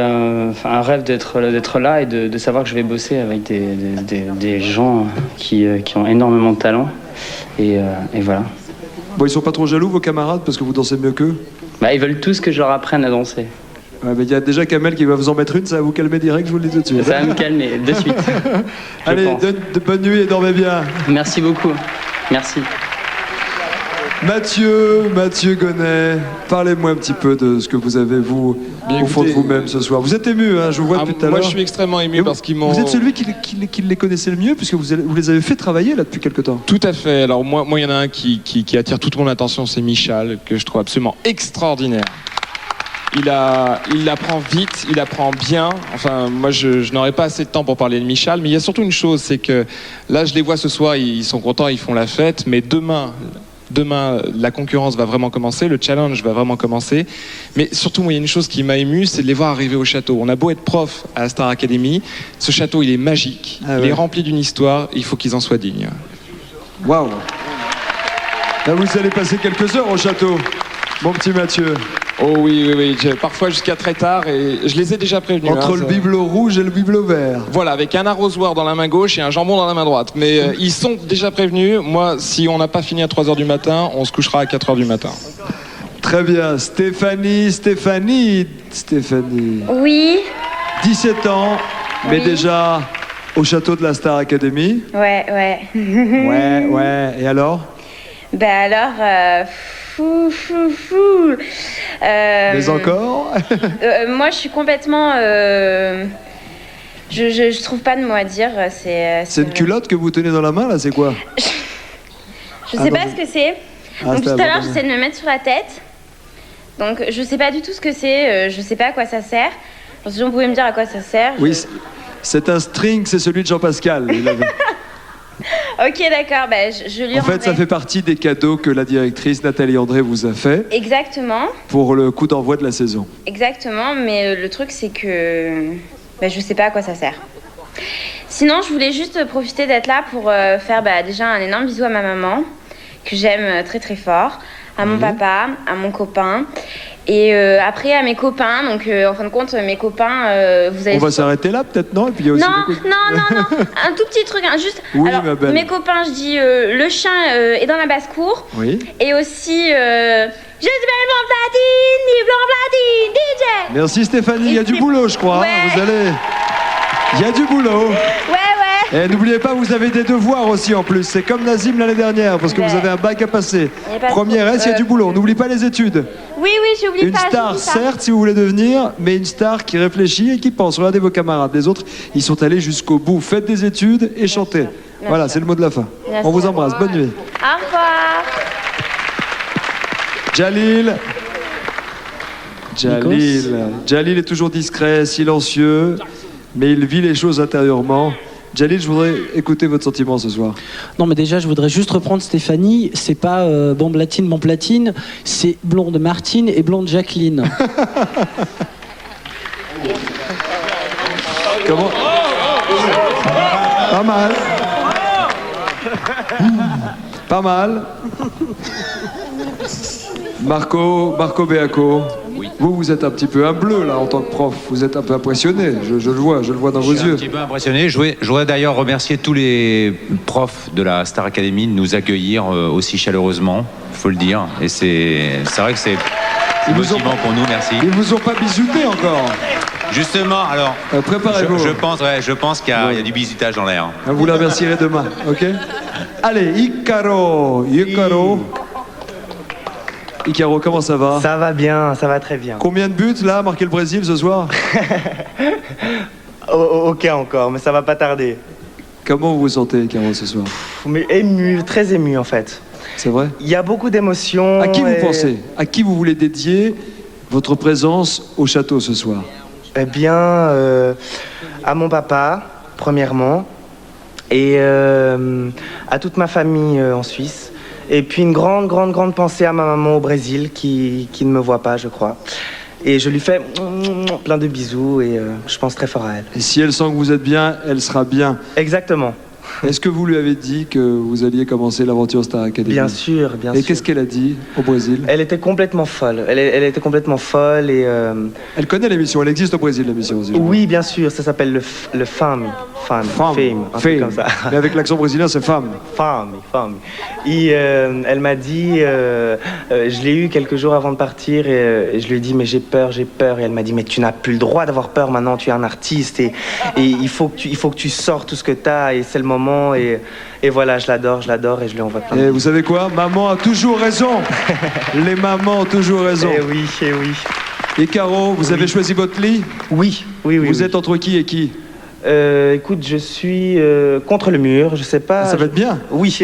un rêve d'être là et de savoir que je vais bosser avec des gens qui ont énormément de talent. Et voilà. Bon, ils sont pas trop jaloux, vos camarades, parce que vous dansez mieux qu'eux? Ils veulent tous que je leur apprenne à danser. Ouais, mais il y a déjà Kamel qui va vous en mettre une, ça va vous calmer direct, je vous le dis tout de suite. Ça va me calmer, de suite. Allez, de bonne nuit et dormez bien. Merci beaucoup. Merci. Mathieu Gonnet, parlez-moi un petit peu de ce que vous avez, vous, au fond de vous-même ce soir. Vous êtes ému, hein, je vous vois depuis tout à l'heure. Moi, je suis extrêmement ému parce qu'ils m'ont... Vous êtes celui qui les connaissait le mieux, puisque vous les avez fait travailler là depuis quelque temps. Tout à fait. Alors moi, il y en a un qui attire toute mon attention, c'est Michal, que je trouve absolument extraordinaire. Il apprend vite, il apprend bien. Enfin, moi, je n'aurai pas assez de temps pour parler de Michal, mais il y a surtout une chose, c'est que là, je les vois ce soir, ils sont contents, ils font la fête, mais demain, la concurrence va vraiment commencer, le challenge va vraiment commencer. Mais surtout, moi, il y a une chose qui m'a ému, c'est de les voir arriver au château. On a beau être prof à la Star Academy, ce château, il est magique. Il est rempli d'une histoire, il faut qu'ils en soient dignes. Waouh! Là, vous allez passer quelques heures au château, mon petit Mathieu. Oh oui, parfois jusqu'à très tard, et je les ai déjà prévenus. Entre le bibelot rouge et le bibelot vert. Voilà, avec un arrosoir dans la main gauche et un jambon dans la main droite. Mais ils sont déjà prévenus. Moi, si on n'a pas fini à 3h du matin, on se couchera à 4h du matin. Très bien. Stéphanie. Oui. 17 ans, mais déjà au château de la Star Academy. Ouais. Ouais. Et alors? Mais encore? Moi, je suis complètement... Je trouve pas de mots à dire. C'est une culotte que vous tenez dans la main, là, c'est quoi? Je sais pas ce que c'est. Donc tout à l'heure, j'essaie de me mettre sur la tête. Donc je sais pas du tout ce que c'est. Je sais pas à quoi ça sert. Alors, si vous pouvez me dire à quoi ça sert. Oui, c'est un string, c'est celui de Jean-Pascal. Ok, d'accord, je lui En fait, ça fait partie des cadeaux que la directrice Nathalie André vous a fait. Exactement. Pour le coup d'envoi de la saison. Exactement, mais le truc, c'est que je sais pas à quoi ça sert. Sinon, je voulais juste profiter d'être là pour faire déjà un énorme bisou à ma maman, que j'aime très très fort, à mon papa, à mon copain. Et après à mes copains, donc en fin de compte mes copains, vous avez... On va s'arrêter là peut-être, non? Et puis il y a aussi non, un tout petit truc, hein, juste... Oui, alors, ma belle. mes copains, je dis le chien est dans la basse-cour. Oui. Et aussi, je suis blanc platine, DJ. Merci Stéphanie, il y a du boulot je crois, hein, vous allez... Il y a du boulot. Ouais. Et n'oubliez pas, vous avez des devoirs aussi en plus. C'est comme Nazim l'année dernière, parce que vous avez un bac à passer. Première S, il y a du boulot. N'oublie pas les études. Oui, j'oublie pas. Une star, certes, si vous voulez devenir, mais une star qui réfléchit et qui pense. Regardez vos camarades. Les autres, ils sont allés jusqu'au bout. Faites des études et chantez. Voilà, c'est le mot de la fin. On vous embrasse. Bonne nuit. Au revoir. Jalil est toujours discret, silencieux, mais il vit les choses intérieurement. Jalil, je voudrais écouter votre sentiment ce soir. Non, mais déjà, je voudrais juste reprendre Stéphanie. C'est pas bombe platine, c'est blonde Martine et blonde Jacqueline. Comment? Pas mal. Pas mal. Marco Beaco. Oui. Vous êtes un petit peu un bleu là en tant que prof. Vous êtes un peu impressionné. Je le vois dans vos yeux. Je suis un petit peu impressionné. Je voudrais d'ailleurs remercier tous les profs de la Star Academy de nous accueillir aussi chaleureusement. Il faut le dire. Et c'est vrai que c'est motivant pour nous. Merci. Ils vous ont pas bisouté encore. Justement, alors. Préparez-vous. Je pense qu'il y a du bisutage dans l'air. Vous la remercierez demain, ok? Allez, Icaro. Icaro, comment ça va? Ça va bien, ça va très bien. Combien de buts là, marqué le Brésil ce soir? Ok encore, mais ça va pas tarder. Comment vous vous sentez, Caro, ce soir? Mais ému, très ému en fait. C'est vrai? Il y a beaucoup d'émotions. À qui vous pensez? À qui vous voulez dédier votre présence au château ce soir? Eh bien, à mon papa, premièrement, et à toute ma famille en Suisse. Et puis une grande pensée à ma maman au Brésil qui ne me voit pas, je crois. Et je lui fais plein de bisous et je pense très fort à elle. Et si elle sent que vous êtes bien, elle sera bien. Exactement. Est-ce que vous lui avez dit que vous alliez commencer l'aventure Star Academy? Bien sûr, bien sûr. Et qu'est-ce qu'elle a dit au Brésil? Elle était complètement folle. Elle était complètement folle et... Elle connaît l'émission, elle existe au Brésil, l'émission aussi. Oui, bien sûr, ça s'appelle le Fame. Fame, un truc comme ça. Mais avec l'accent brésilien, c'est Fame. Fame. Et elle m'a dit, je l'ai eu quelques jours avant de partir et je lui ai dit, mais j'ai peur. Et elle m'a dit, mais tu n'as plus le droit d'avoir peur maintenant, tu es un artiste et il faut que tu sors tout ce que tu as et c'est le moment. Et voilà, je l'adore et je lui envoie plein de... Et vous savez quoi? Maman a toujours raison. Les mamans ont toujours raison. Eh oui. Et Caro, vous avez choisi votre lit? Oui. Vous êtes entre qui et qui? Écoute, je suis contre le mur, je sais pas... Ça va être bien? Oui.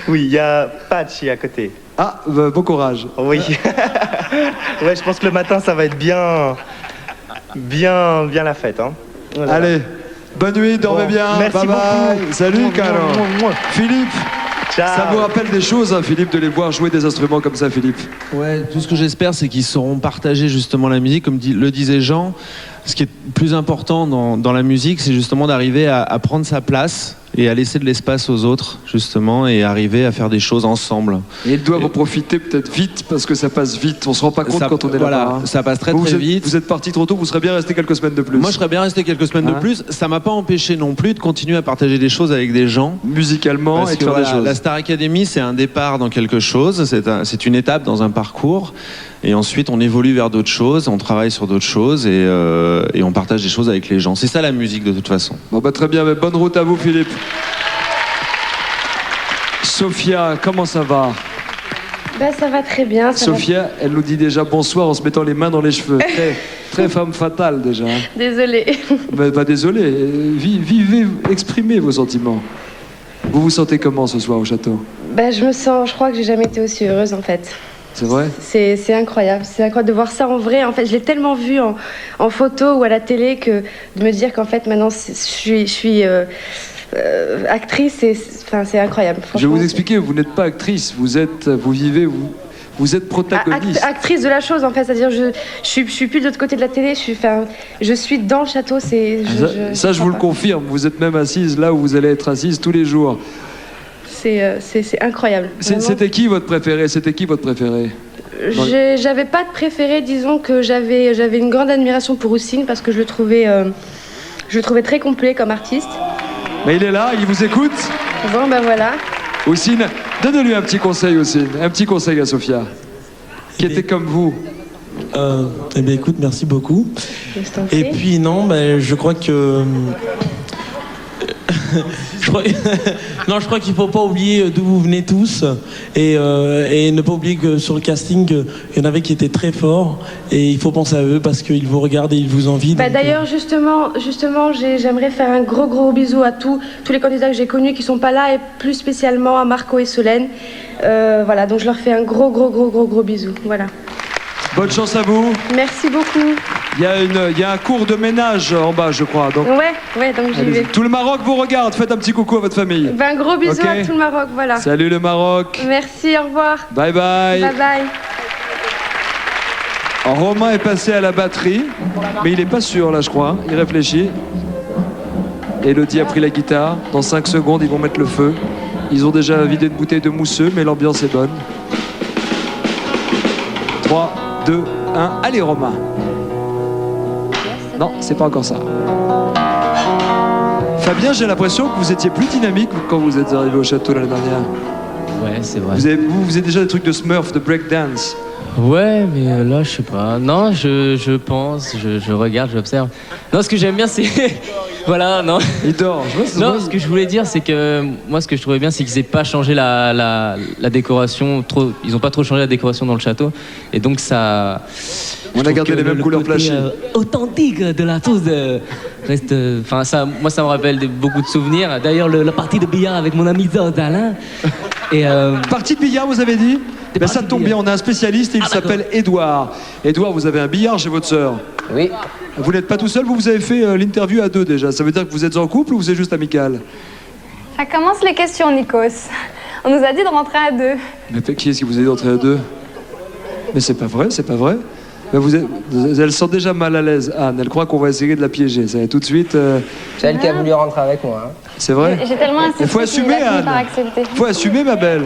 Oui, il y a Patchy à côté. Ah, bon courage. Oui. Ouais, je pense que le matin, ça va être bien la fête. Hein. Voilà. Allez, bonne nuit, dormez bien. Merci bye. beaucoup. Salut, Caro. Philippe, ciao. Ça vous rappelle des choses, hein, Philippe, de les voir jouer des instruments comme ça, Philippe? Ouais, tout ce que j'espère, c'est qu'ils sauront partager justement la musique, comme le disait Jean. Ce qui est plus important dans la musique, c'est justement d'arriver à prendre sa place et à laisser de l'espace aux autres, justement, et arriver à faire des choses ensemble. Et ils doivent en profiter peut-être vite, parce que ça passe vite. On se rend pas compte quand on est là-bas. Voilà, ça passe très vite. Vous êtes parti trop tôt, vous serez bien resté quelques semaines de plus. Moi, je serais bien resté quelques semaines de plus. Ça m'a pas empêché non plus de continuer à partager des choses avec des gens. Musicalement, parce et de que faire des choses. La Star Academy, c'est un départ dans quelque chose, c'est une étape dans un parcours. Et ensuite, on évolue vers d'autres choses, on travaille sur d'autres choses et on partage des choses avec les gens. C'est ça la musique de toute façon. Bon bah très bien, mais bonne route à vous, Philippe. Sophia, comment ça va? Ça va très bien. Sophia, elle nous dit déjà bonsoir en se mettant les mains dans les cheveux. Très femme fatale déjà. Désolée. Pas désolée. Vivez, exprimez vos sentiments. Vous vous sentez comment ce soir au château? Je crois que j'ai jamais été aussi heureuse en fait. C'est vrai? C'est incroyable. C'est incroyable de voir ça en vrai. En fait, je l'ai tellement vu en photo ou à la télé que de me dire qu'en fait maintenant je suis actrice, c'est incroyable. Je vais vous expliquer, vous n'êtes pas actrice, vous êtes protagoniste. Actrice de la chose en fait, c'est-à-dire je suis plus de l'autre côté de la télé, je suis dans le château. Je vous le confirme, vous êtes même assise là où vous allez être assise tous les jours. C'est incroyable. C'était qui votre préféré? J'avais pas de préféré, disons que j'avais une grande admiration pour Houssine parce que je le trouvais très complet comme artiste. Mais il est là, il vous écoute. Bon, voilà. Houssine, donne-lui un petit conseil, Houssine. Un petit conseil à Sophia, qui était comme vous. Écoute, merci beaucoup. Et puis non, je crois que... je crois qu'il ne faut pas oublier d'où vous venez tous et ne pas oublier que sur le casting, il y en avait qui étaient très forts et il faut penser à eux parce qu'ils vous regardent et ils vous envient. D'ailleurs, justement, j'aimerais faire un gros bisou à tous les candidats que j'ai connus qui ne sont pas là et plus spécialement à Marco et Solène. Voilà, donc je leur fais un gros bisou. Voilà. Bonne chance à vous. Merci beaucoup. Il y a un cours de ménage en bas, je crois. Donc, ouais, donc j'y vais. Tout le Maroc vous regarde. Faites un petit coucou à votre famille. Un gros bisou à tout le Maroc, voilà. Salut le Maroc. Merci, au revoir. Bye bye. Bye bye. Romain est passé à la batterie, mais il n'est pas sûr là, je crois. Il réfléchit. Elodie a pris la guitare. Dans 5 secondes, ils vont mettre le feu. Ils ont déjà vidé une bouteille de mousseux, mais l'ambiance est bonne. 3, 2, 1. Allez, Romain. Non, c'est pas encore ça. Fabien, j'ai l'impression que vous étiez plus dynamique quand vous êtes arrivé au château l'année dernière. Ouais, c'est vrai. Vous faisiez déjà des trucs de Smurf, de breakdance. Ouais, mais là, je sais pas. Non, je pense, je regarde, j'observe. Non, ce que j'aime bien, c'est Voilà, non. Il dort. Non, ce que je voulais dire, c'est que moi, ce que je trouvais bien, c'est qu'ils n'aient pas changé la décoration. Ils n'ont pas trop changé la décoration dans le château. Et donc, ça. On a gardé les mêmes couleurs flashy. Authentique de la chose reste. Enfin, moi, ça me rappelle beaucoup de souvenirs. D'ailleurs, la partie de billard avec mon ami Alain. Et Partie de billard, vous avez dit? Ben, ça tombe bien, on a un spécialiste et il s'appelle Édouard. Édouard, vous avez un billard chez votre sœur? Oui. Vous n'êtes pas tout seul, vous avez fait l'interview à deux déjà. Ça veut dire que vous êtes en couple ou vous êtes juste amical? Ça commence les questions, Nikos. On nous a dit de rentrer à deux. Mais qui est-ce qui vous a dit d'entrer à deux? Mais c'est pas vrai, c'est pas vrai. Mais elle sent déjà mal à l'aise, Anne. Elle croit qu'on va essayer de la piéger. Ça va tout de suite. C'est elle qui a voulu rentrer avec moi. Hein. C'est vrai? J'ai tellement insisté. Il faut assumer, Anne. Il faut assumer, ma belle.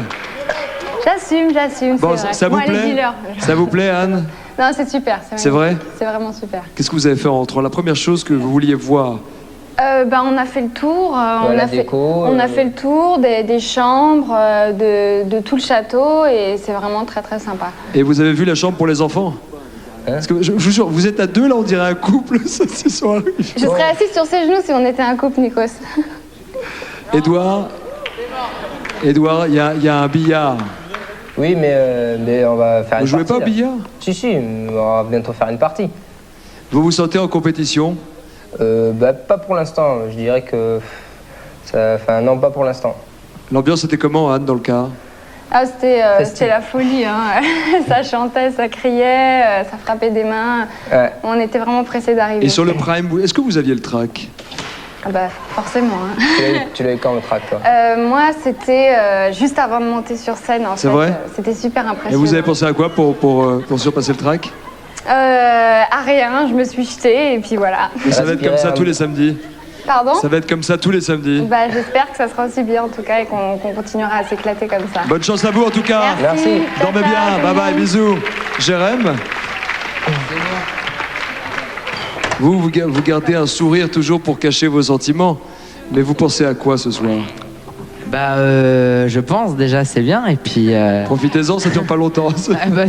J'assume. Bon, ça vous plaît? Ça vous plaît, Anne? Non, c'est super. C'est vrai? C'est vraiment super. Qu'est-ce que vous avez fait en rentrant? La première chose que vous vouliez voir? On a fait le tour. On a fait le tour des chambres, de tout le château, et c'est vraiment très très sympa. Et vous avez vu la chambre pour les enfants? Parce que je vous jure, vous êtes à deux là, on dirait un couple. Ça, c'est sur Je serais assise sur ses genoux si on était un couple, Nikos. Édouard, il y a un billard. Oui, mais on va faire une partie. Vous jouez pas au là. billard? Si, on va bientôt faire une partie. Vous vous sentez en compétition? Pas pour l'instant, je dirais que... non, pas pour l'instant. L'ambiance était comment, Anne, dans le car? Ah, c'était la folie, hein. Ça chantait, ça criait, ça frappait des mains. Ouais. On était vraiment pressés d'arriver. Et sur le Prime, est-ce que vous aviez le track? Ah bah, forcément. Hein. Tu l'avais quand, le track, toi? Moi, c'était juste avant de monter sur scène, en fait. C'est vrai? C'était super impressionnant. Et vous avez pensé à quoi pour surpasser le track? À rien, je me suis jetée, et puis voilà. Et ça va être comme ça tous les samedis? Pardon? Ça va être comme ça tous les samedis? Bah, j'espère que ça sera aussi bien, en tout cas, et qu'on continuera à s'éclater comme ça. Bonne chance à vous, en tout cas. Merci. Dormez bien. Bye bye, bisous. Jérém? Vous gardez un sourire toujours pour cacher vos sentiments. Mais vous pensez à quoi ce soir? Je pense déjà c'est bien et puis... Profitez-en, ça dure pas longtemps.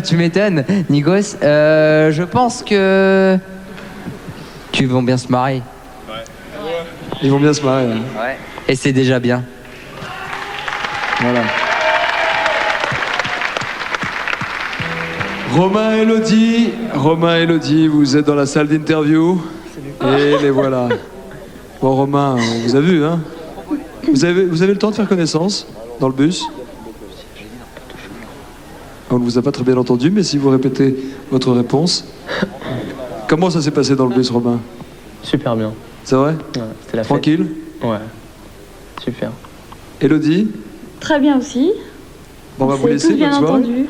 Tu m'étonnes, Nikos. Je pense que... qu'ils vont bien se marrer. Ils vont bien se marrer. Hein. Ouais. Et c'est déjà bien. Voilà. Romain et Elodie, vous êtes dans la salle d'interview. Et les voilà. Bon, Romain, on vous a vu, hein? Vous avez le temps de faire connaissance dans le bus? On ne vous a pas très bien entendu, mais si vous répétez votre réponse. Comment ça s'est passé dans le bus, Romain? Super bien. C'est vrai? Ouais, c'était la fête. Tranquille? Ouais. Super. Elodie? Très bien aussi. Bon, on va vous laisser. Tout bien bonne soirée. entendu.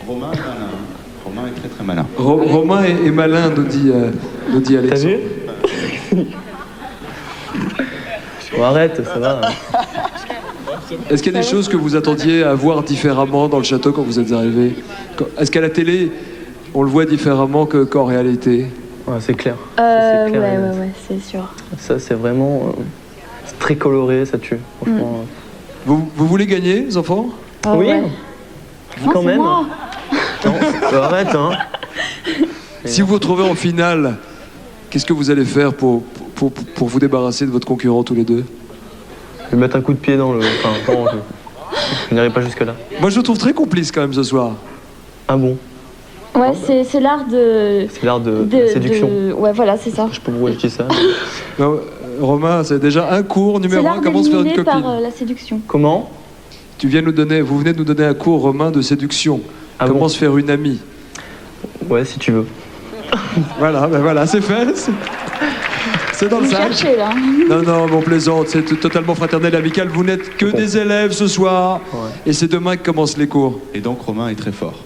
Romain est malin. Romain est très très malin. Romain est malin, nous dit Alexandre. T'as vu? Bon, arrête, ça va. Est-ce qu'il y a des choses que vous attendiez à voir différemment dans le château quand vous êtes arrivé? Est-ce qu'à la télé, on le voit différemment qu'en réalité? Ouais, c'est clair. Ouais, c'est sûr. Ça, c'est vraiment... c'est très coloré, ça tue. Franchement. Vous voulez gagner, les enfants? Oui. Ouais. Quand même. Moi. Non, arrête, hein. Si vous vous retrouvez en finale, qu'est-ce que vous allez faire pour vous débarrasser de votre concurrent tous les deux? Je vais mettre un coup de pied dans le... Enfin, non, je n'irai pas jusque-là. Moi, je vous trouve très complice quand même ce soir. Ah bon? Ouais, c'est l'art de... C'est l'art de la séduction. Ouais, voilà, c'est ça. Je sais pas pourquoi je dis ça. Non, Romain, c'est déjà un cours numéro 1, comment se faire une copine. par la séduction. Comment? Vous venez de nous donner un cours, Romain, de séduction. Ah comment bon? se faire une amie. Ouais, si tu veux. Voilà, c'est fait. C'est dans le sac. Cherchez, là. Non, mon plaisante, c'est totalement fraternel, amical. Vous n'êtes que des élèves ce soir. Ouais. Et c'est demain que commencent les cours. Et donc Romain est très fort.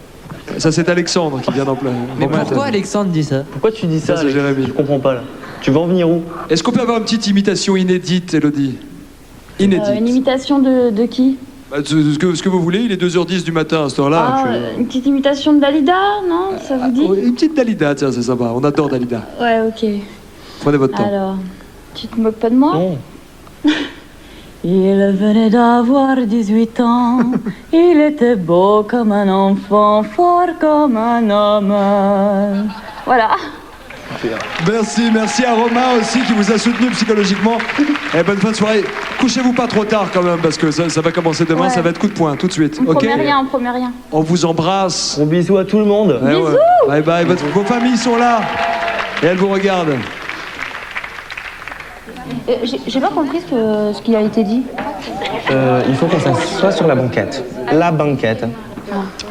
Ça, c'est Alexandre qui vient d'en plein. Mais pourquoi Alexandre dit ça? Pourquoi tu dis ça, c'est Jérémy. Je comprends pas, là. Tu veux en venir où? Est-ce qu'on peut avoir une petite imitation inédite, Elodie? Inédite. Une imitation de qui? Ce que vous voulez, il est 2h10 du matin à cette heure-là. Une petite imitation de Dalida, non? Ça vous dit? Une petite Dalida, tiens, c'est sympa. On adore Dalida. Ouais, ok. Prenez votre temps. Alors, tu te moques pas de moi? Non. Il venait d'avoir 18 ans, il était beau comme un enfant, fort comme un homme. Voilà. Merci à Romain aussi qui vous a soutenu psychologiquement. Et bonne fin de soirée. Couchez-vous pas trop tard quand même parce que ça va commencer demain, Ouais. ça va être coup de poing tout de suite. On Ok. promet rien. On vous embrasse. Bon bisous à tout le monde. Ouais, ouais. Bye bye. Vos familles sont là et elles vous regardent. J'ai pas compris ce qui a été dit. Il faut qu'on s'assoie sur la banquette. La banquette.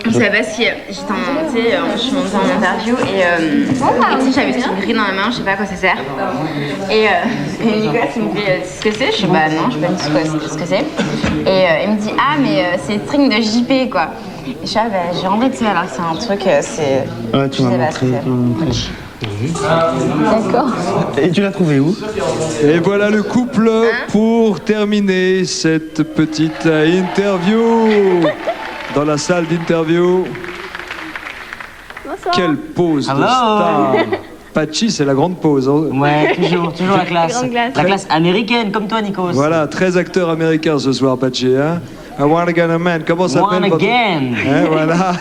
Je sais pas si j'étais je suis montée en interview et tu sais, j'avais ce truc gris dans la main, je sais pas à quoi ça sert. Et Nicolas il me dit ce que c'est, je suis bah non, je sais pas du tout ce que c'est. Et il me dit ah mais c'est le string de JP quoi. Et je suis j'ai envie de ça alors que c'est un truc c'est. Ouais, tu m'as montré. D'accord. Et tu l'as trouvé où? Et voilà le couple pour terminer cette petite interview. Dans la salle d'interview. Bonsoir. Quelle pause de Hello. star. Pachi, c'est la grande pause. Hein. Ouais, toujours la classe. Grande classe. La classe américaine, comme toi, Nikos. Voilà, 13 acteurs américains ce soir, Pachi. Hein. I wanna get a man. Comment s'appelle One votre... again. Hein, voilà.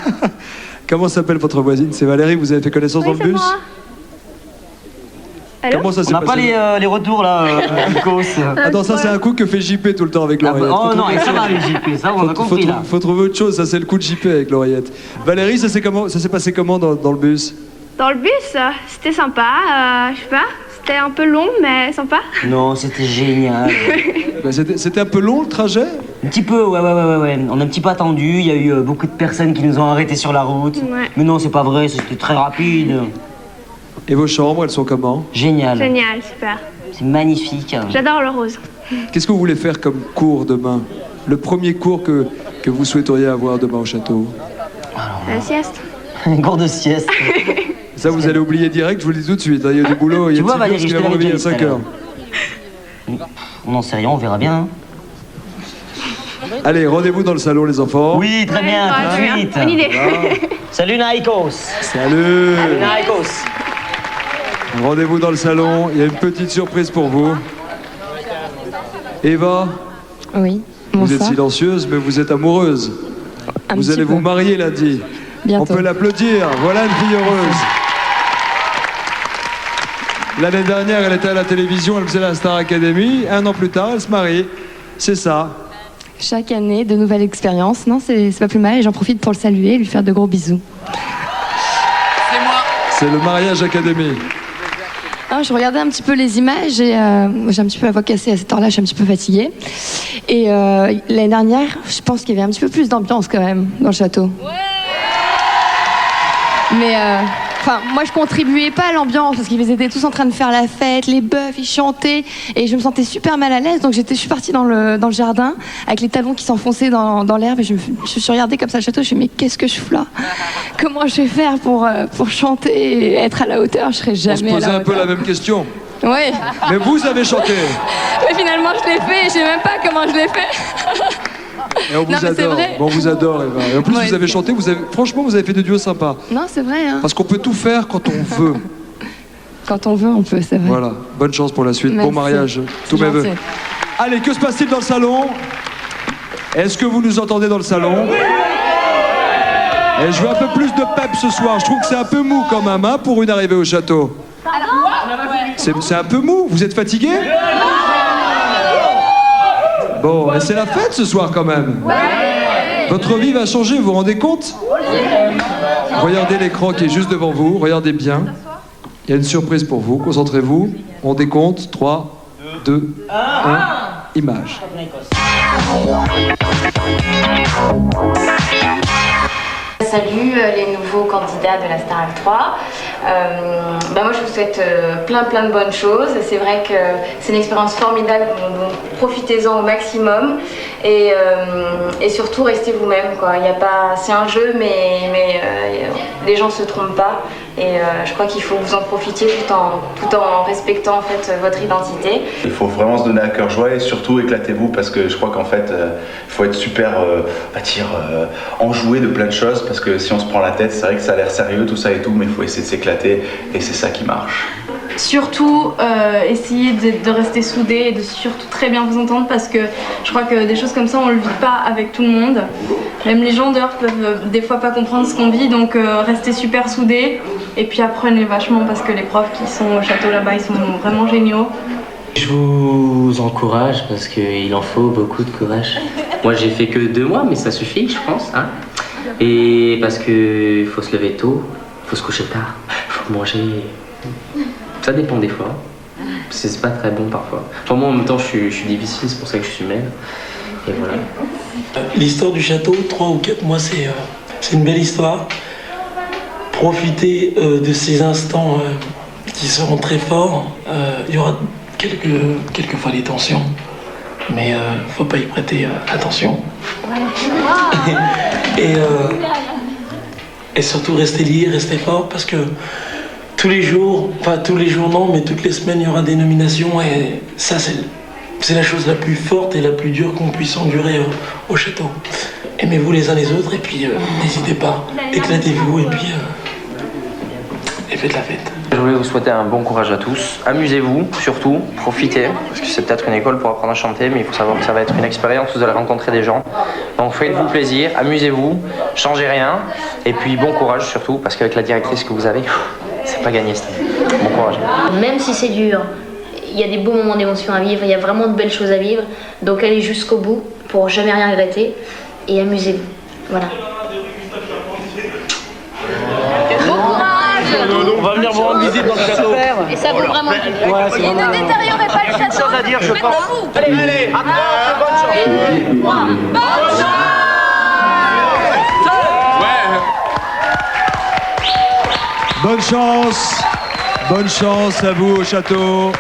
Comment s'appelle votre voisine? C'est Valérie, vous avez fait connaissance dans le bus? Comment ça s'est On n'a passé? pas les retours là, Nikos. Attends, ça c'est un coup que fait JP tout le temps avec l'oreillette. Oh non, et ça va les JP, ça on a compris là. Faut trouver autre chose, ça c'est le coup de JP avec l'oreillette. Valérie, ça s'est passé comment dans le bus? Dans le bus, c'était sympa. Je sais pas, c'était un peu long, mais sympa. Non, c'était génial. Bah, c'était un peu long le trajet? Un petit peu, ouais. On a un petit peu attendu, il y a eu beaucoup de personnes qui nous ont arrêtés sur la route. Ouais. Mais non, c'est pas vrai, c'était très rapide. Et vos chambres, elles sont comment? Génial. Génial, super. C'est magnifique. J'adore le rose. Qu'est-ce que vous voulez faire comme cours demain? Le premier cours que vous souhaiteriez avoir demain au château? La sieste. Un cours de sieste. Ça, vous allez oublier direct, je vous le dis tout de suite. Hein, il y a du boulot, il y a Tu vois, Tiburce Valérie, qui je va te vous l'avais réveiller à dit tout à 5 heures. On n'en sait rien, on verra bien. Hein. Allez, rendez-vous dans le salon, les enfants. Oui, très bien, tout de suite. Bonne idée. Salut Nikos. Salut. Salut Nikos. Rendez-vous dans le salon, il y a une petite surprise pour vous. Eva, Oui. vous êtes Bonsoir. silencieuse, mais vous êtes amoureuse. Un Vous petit allez peu. vous marier lundi. Bientôt. On peut l'applaudir. Voilà une fille heureuse. L'année dernière, elle était à la télévision, elle faisait la Star Academy. Un an plus tard, elle se marie. C'est ça. Chaque année, de nouvelles expériences. Non, c'est pas plus mal et j'en profite pour le saluer et lui faire de gros bisous. C'est le mariage Academy. Ah, je regardais un petit peu les images et j'ai un petit peu la voix cassée à cette heure-là, je suis un petit peu fatiguée. Et l'année dernière, je pense qu'il y avait un petit peu plus d'ambiance quand même dans le château. Mais moi je contribuais pas à l'ambiance parce qu'ils étaient tous en train de faire la fête, les bœufs, ils chantaient et je me sentais super mal à l'aise. Donc je suis partie dans le jardin avec les talons qui s'enfonçaient dans l'herbe et je suis regardée comme ça le château. Je me suis dit mais qu'est-ce que je fous là? Comment je vais faire pour chanter et être à la hauteur? Je serai On jamais se à posait la un peu hauteur. la même question. Ouais. Mais vous avez chanté. Mais finalement je l'ai fait et je sais même pas comment je l'ai fait. Et on vous Non, mais c'est adore. vrai. Bon, on vous adore, Eva. Et en plus, Ouais, vous avez chanté. Franchement, vous avez fait des duos sympas. Non, c'est vrai. Hein. Parce qu'on peut tout faire quand on veut. Quand on veut, on peut, c'est vrai. Voilà. Bonne chance pour la suite. Merci. Bon mariage. Tous C'est mes vœux. gentil. Allez, que se passe-t-il dans le salon? Est-ce que vous nous entendez dans le salon? Et je veux un peu plus de pep ce soir. Je trouve que c'est un peu mou quand même, hein, pour une arrivée au château. C'est un peu mou. Vous êtes fatigué? Bon, et c'est la fête ce soir quand même. Votre vie va changer, vous vous rendez compte? Regardez l'écran qui est juste devant vous, regardez bien. Il y a une surprise pour vous, concentrez-vous. On décompte, 3, 2, 1, image. Salut les nouveaux candidats de la Starac 3. Moi je vous souhaite plein de bonnes choses. C'est vrai que c'est une expérience formidable, donc profitez-en au maximum et surtout restez vous-même, quoi. C'est un jeu mais les gens se trompent pas et je crois qu'il faut que vous en profitiez tout en respectant en fait votre identité. Il faut vraiment se donner à cœur joie et surtout éclatez-vous parce que je crois qu'en fait il faut être super enjoué de plein de choses parce que si on se prend la tête, c'est vrai que ça a l'air sérieux tout ça et tout, mais il faut essayer de s'éclater et c'est ça qui marche. Surtout, essayez de rester soudés et de surtout très bien vous entendre parce que je crois que des choses comme ça, on le vit pas avec tout le monde. Même les gens dehors peuvent des fois pas comprendre ce qu'on vit, donc rester super soudés. Et puis apprenez vachement parce que les profs qui sont au château là-bas, ils sont vraiment géniaux. Je vous encourage parce qu'il en faut beaucoup de courage. Moi j'ai fait que 2 mois, mais ça suffit je pense. Hein. Et parce qu'il faut se lever tôt, il faut se coucher tard, il faut manger. Ça dépend des fois. C'est pas très bon parfois. Pour moi en même temps je suis difficile, c'est pour ça que je suis maigre. Et voilà. L'histoire du château, 3 ou 4 mois, c'est une belle histoire. Profitez de ces instants qui seront très forts. Il y aura quelques fois des tensions, mais faut pas y prêter attention. Et surtout restez liés, restez forts, parce que tous les jours non, mais toutes les semaines il y aura des nominations et ça c'est la chose la plus forte et la plus dure qu'on puisse endurer au château. Aimez-vous les uns les autres et puis n'hésitez pas, éclatez-vous et puis faites la fête. Je voulais vous souhaiter un bon courage à tous. Amusez-vous, surtout, profitez, parce que c'est peut-être une école pour apprendre à chanter, mais il faut savoir que ça va être une expérience, vous allez rencontrer des gens. Donc faites-vous plaisir, amusez-vous, changez rien, et puis bon courage surtout, parce qu'avec la directrice que vous avez, c'est pas gagné cette année. Bon courage. Même si c'est dur, il y a des beaux moments d'émotion à vivre, il y a vraiment de belles choses à vivre, donc allez jusqu'au bout pour jamais rien regretter, et amusez-vous. Voilà. On va venir vous rendre visite dans le château. Et ça vaut vraiment le coup. Ouais, et ne détériorez pas le château. Une chose à dire, je pense. Allez, bonne chance. Bonne chance. Bonne chance à vous au château.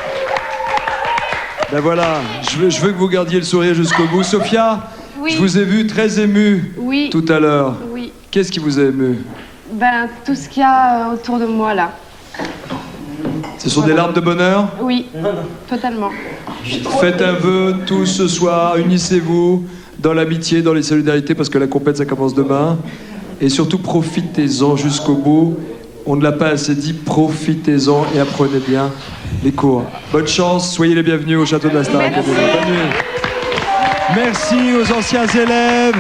Ben voilà, je veux que vous gardiez le sourire jusqu'au bout. Sophia, oui. Je vous ai vu très émue tout à l'heure. Oui. Qu'est-ce qui vous a ému? Ben, tout ce qu'il y a autour de moi là. Ce sont des larmes de bonheur? Oui, totalement. Faites un vœu tous ce soir, unissez-vous dans l'amitié, dans les solidarités, parce que la compète, ça commence demain. Et surtout, profitez-en jusqu'au bout. On ne l'a pas assez dit, profitez-en et apprenez bien les cours. Bonne chance, soyez les bienvenus au château de la Star Academy. Bonne nuit. Merci aux anciens élèves,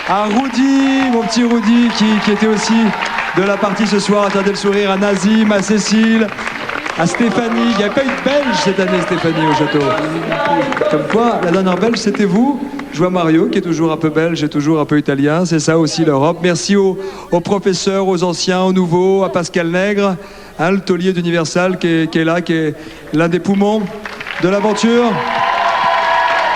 à Rudy, mon petit Rudy, qui était aussi de la partie ce soir. Attendez le sourire, à Nazim, à Cécile, à Stéphanie. Il n'y a pas eu de Belge cette année, Stéphanie, au château. Comme quoi, la dernière Belge, c'était vous. Je vois Mario, qui est toujours un peu belge et toujours un peu italien. C'est ça aussi l'Europe. Merci aux professeurs, aux anciens, aux nouveaux, à Pascal Nègre, hein, le taulier d'Universal qui est là, qui est l'un des poumons de l'aventure.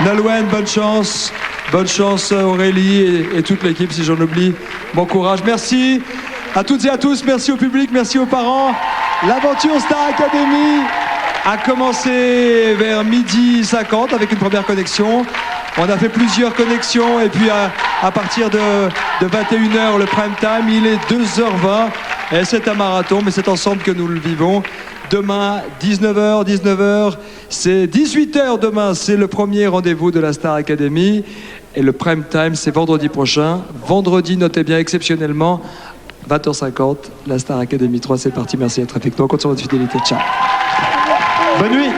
Nolwenn, bonne chance. Bonne chance Aurélie et toute l'équipe, si j'en oublie. Bon courage. Merci à toutes et à tous. Merci au public, merci aux parents. L'aventure Star Academy a commencé vers 12h50 avec une première connexion. On a fait plusieurs connexions et puis à partir de 21h, le prime time, il est 2h20. Et c'est un marathon, mais c'est ensemble que nous le vivons. Demain, 19h, c'est 18h demain, c'est le premier rendez-vous de la Star Academy. Et le prime time, c'est vendredi prochain. Vendredi, notez bien, exceptionnellement, 20h50, la Star Academy 3, c'est parti. Merci d'être avec nous. On compte sur votre fidélité. Ciao. Bonne nuit.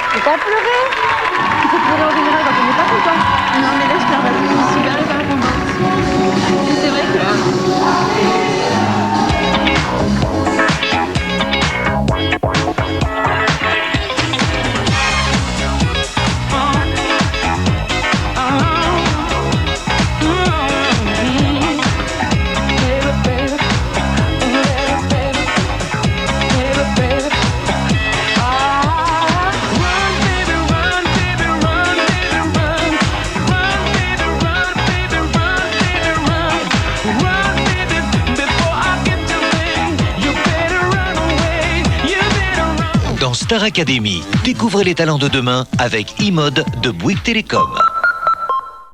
Faut pas pleurer. Il faut pleurer en général quand on n'est pas content. Non mais là je pleure parce que je suis super contente. C'est vrai que... Star Academy, découvrez les talents de demain avec E-Mode de Bouygues Télécom.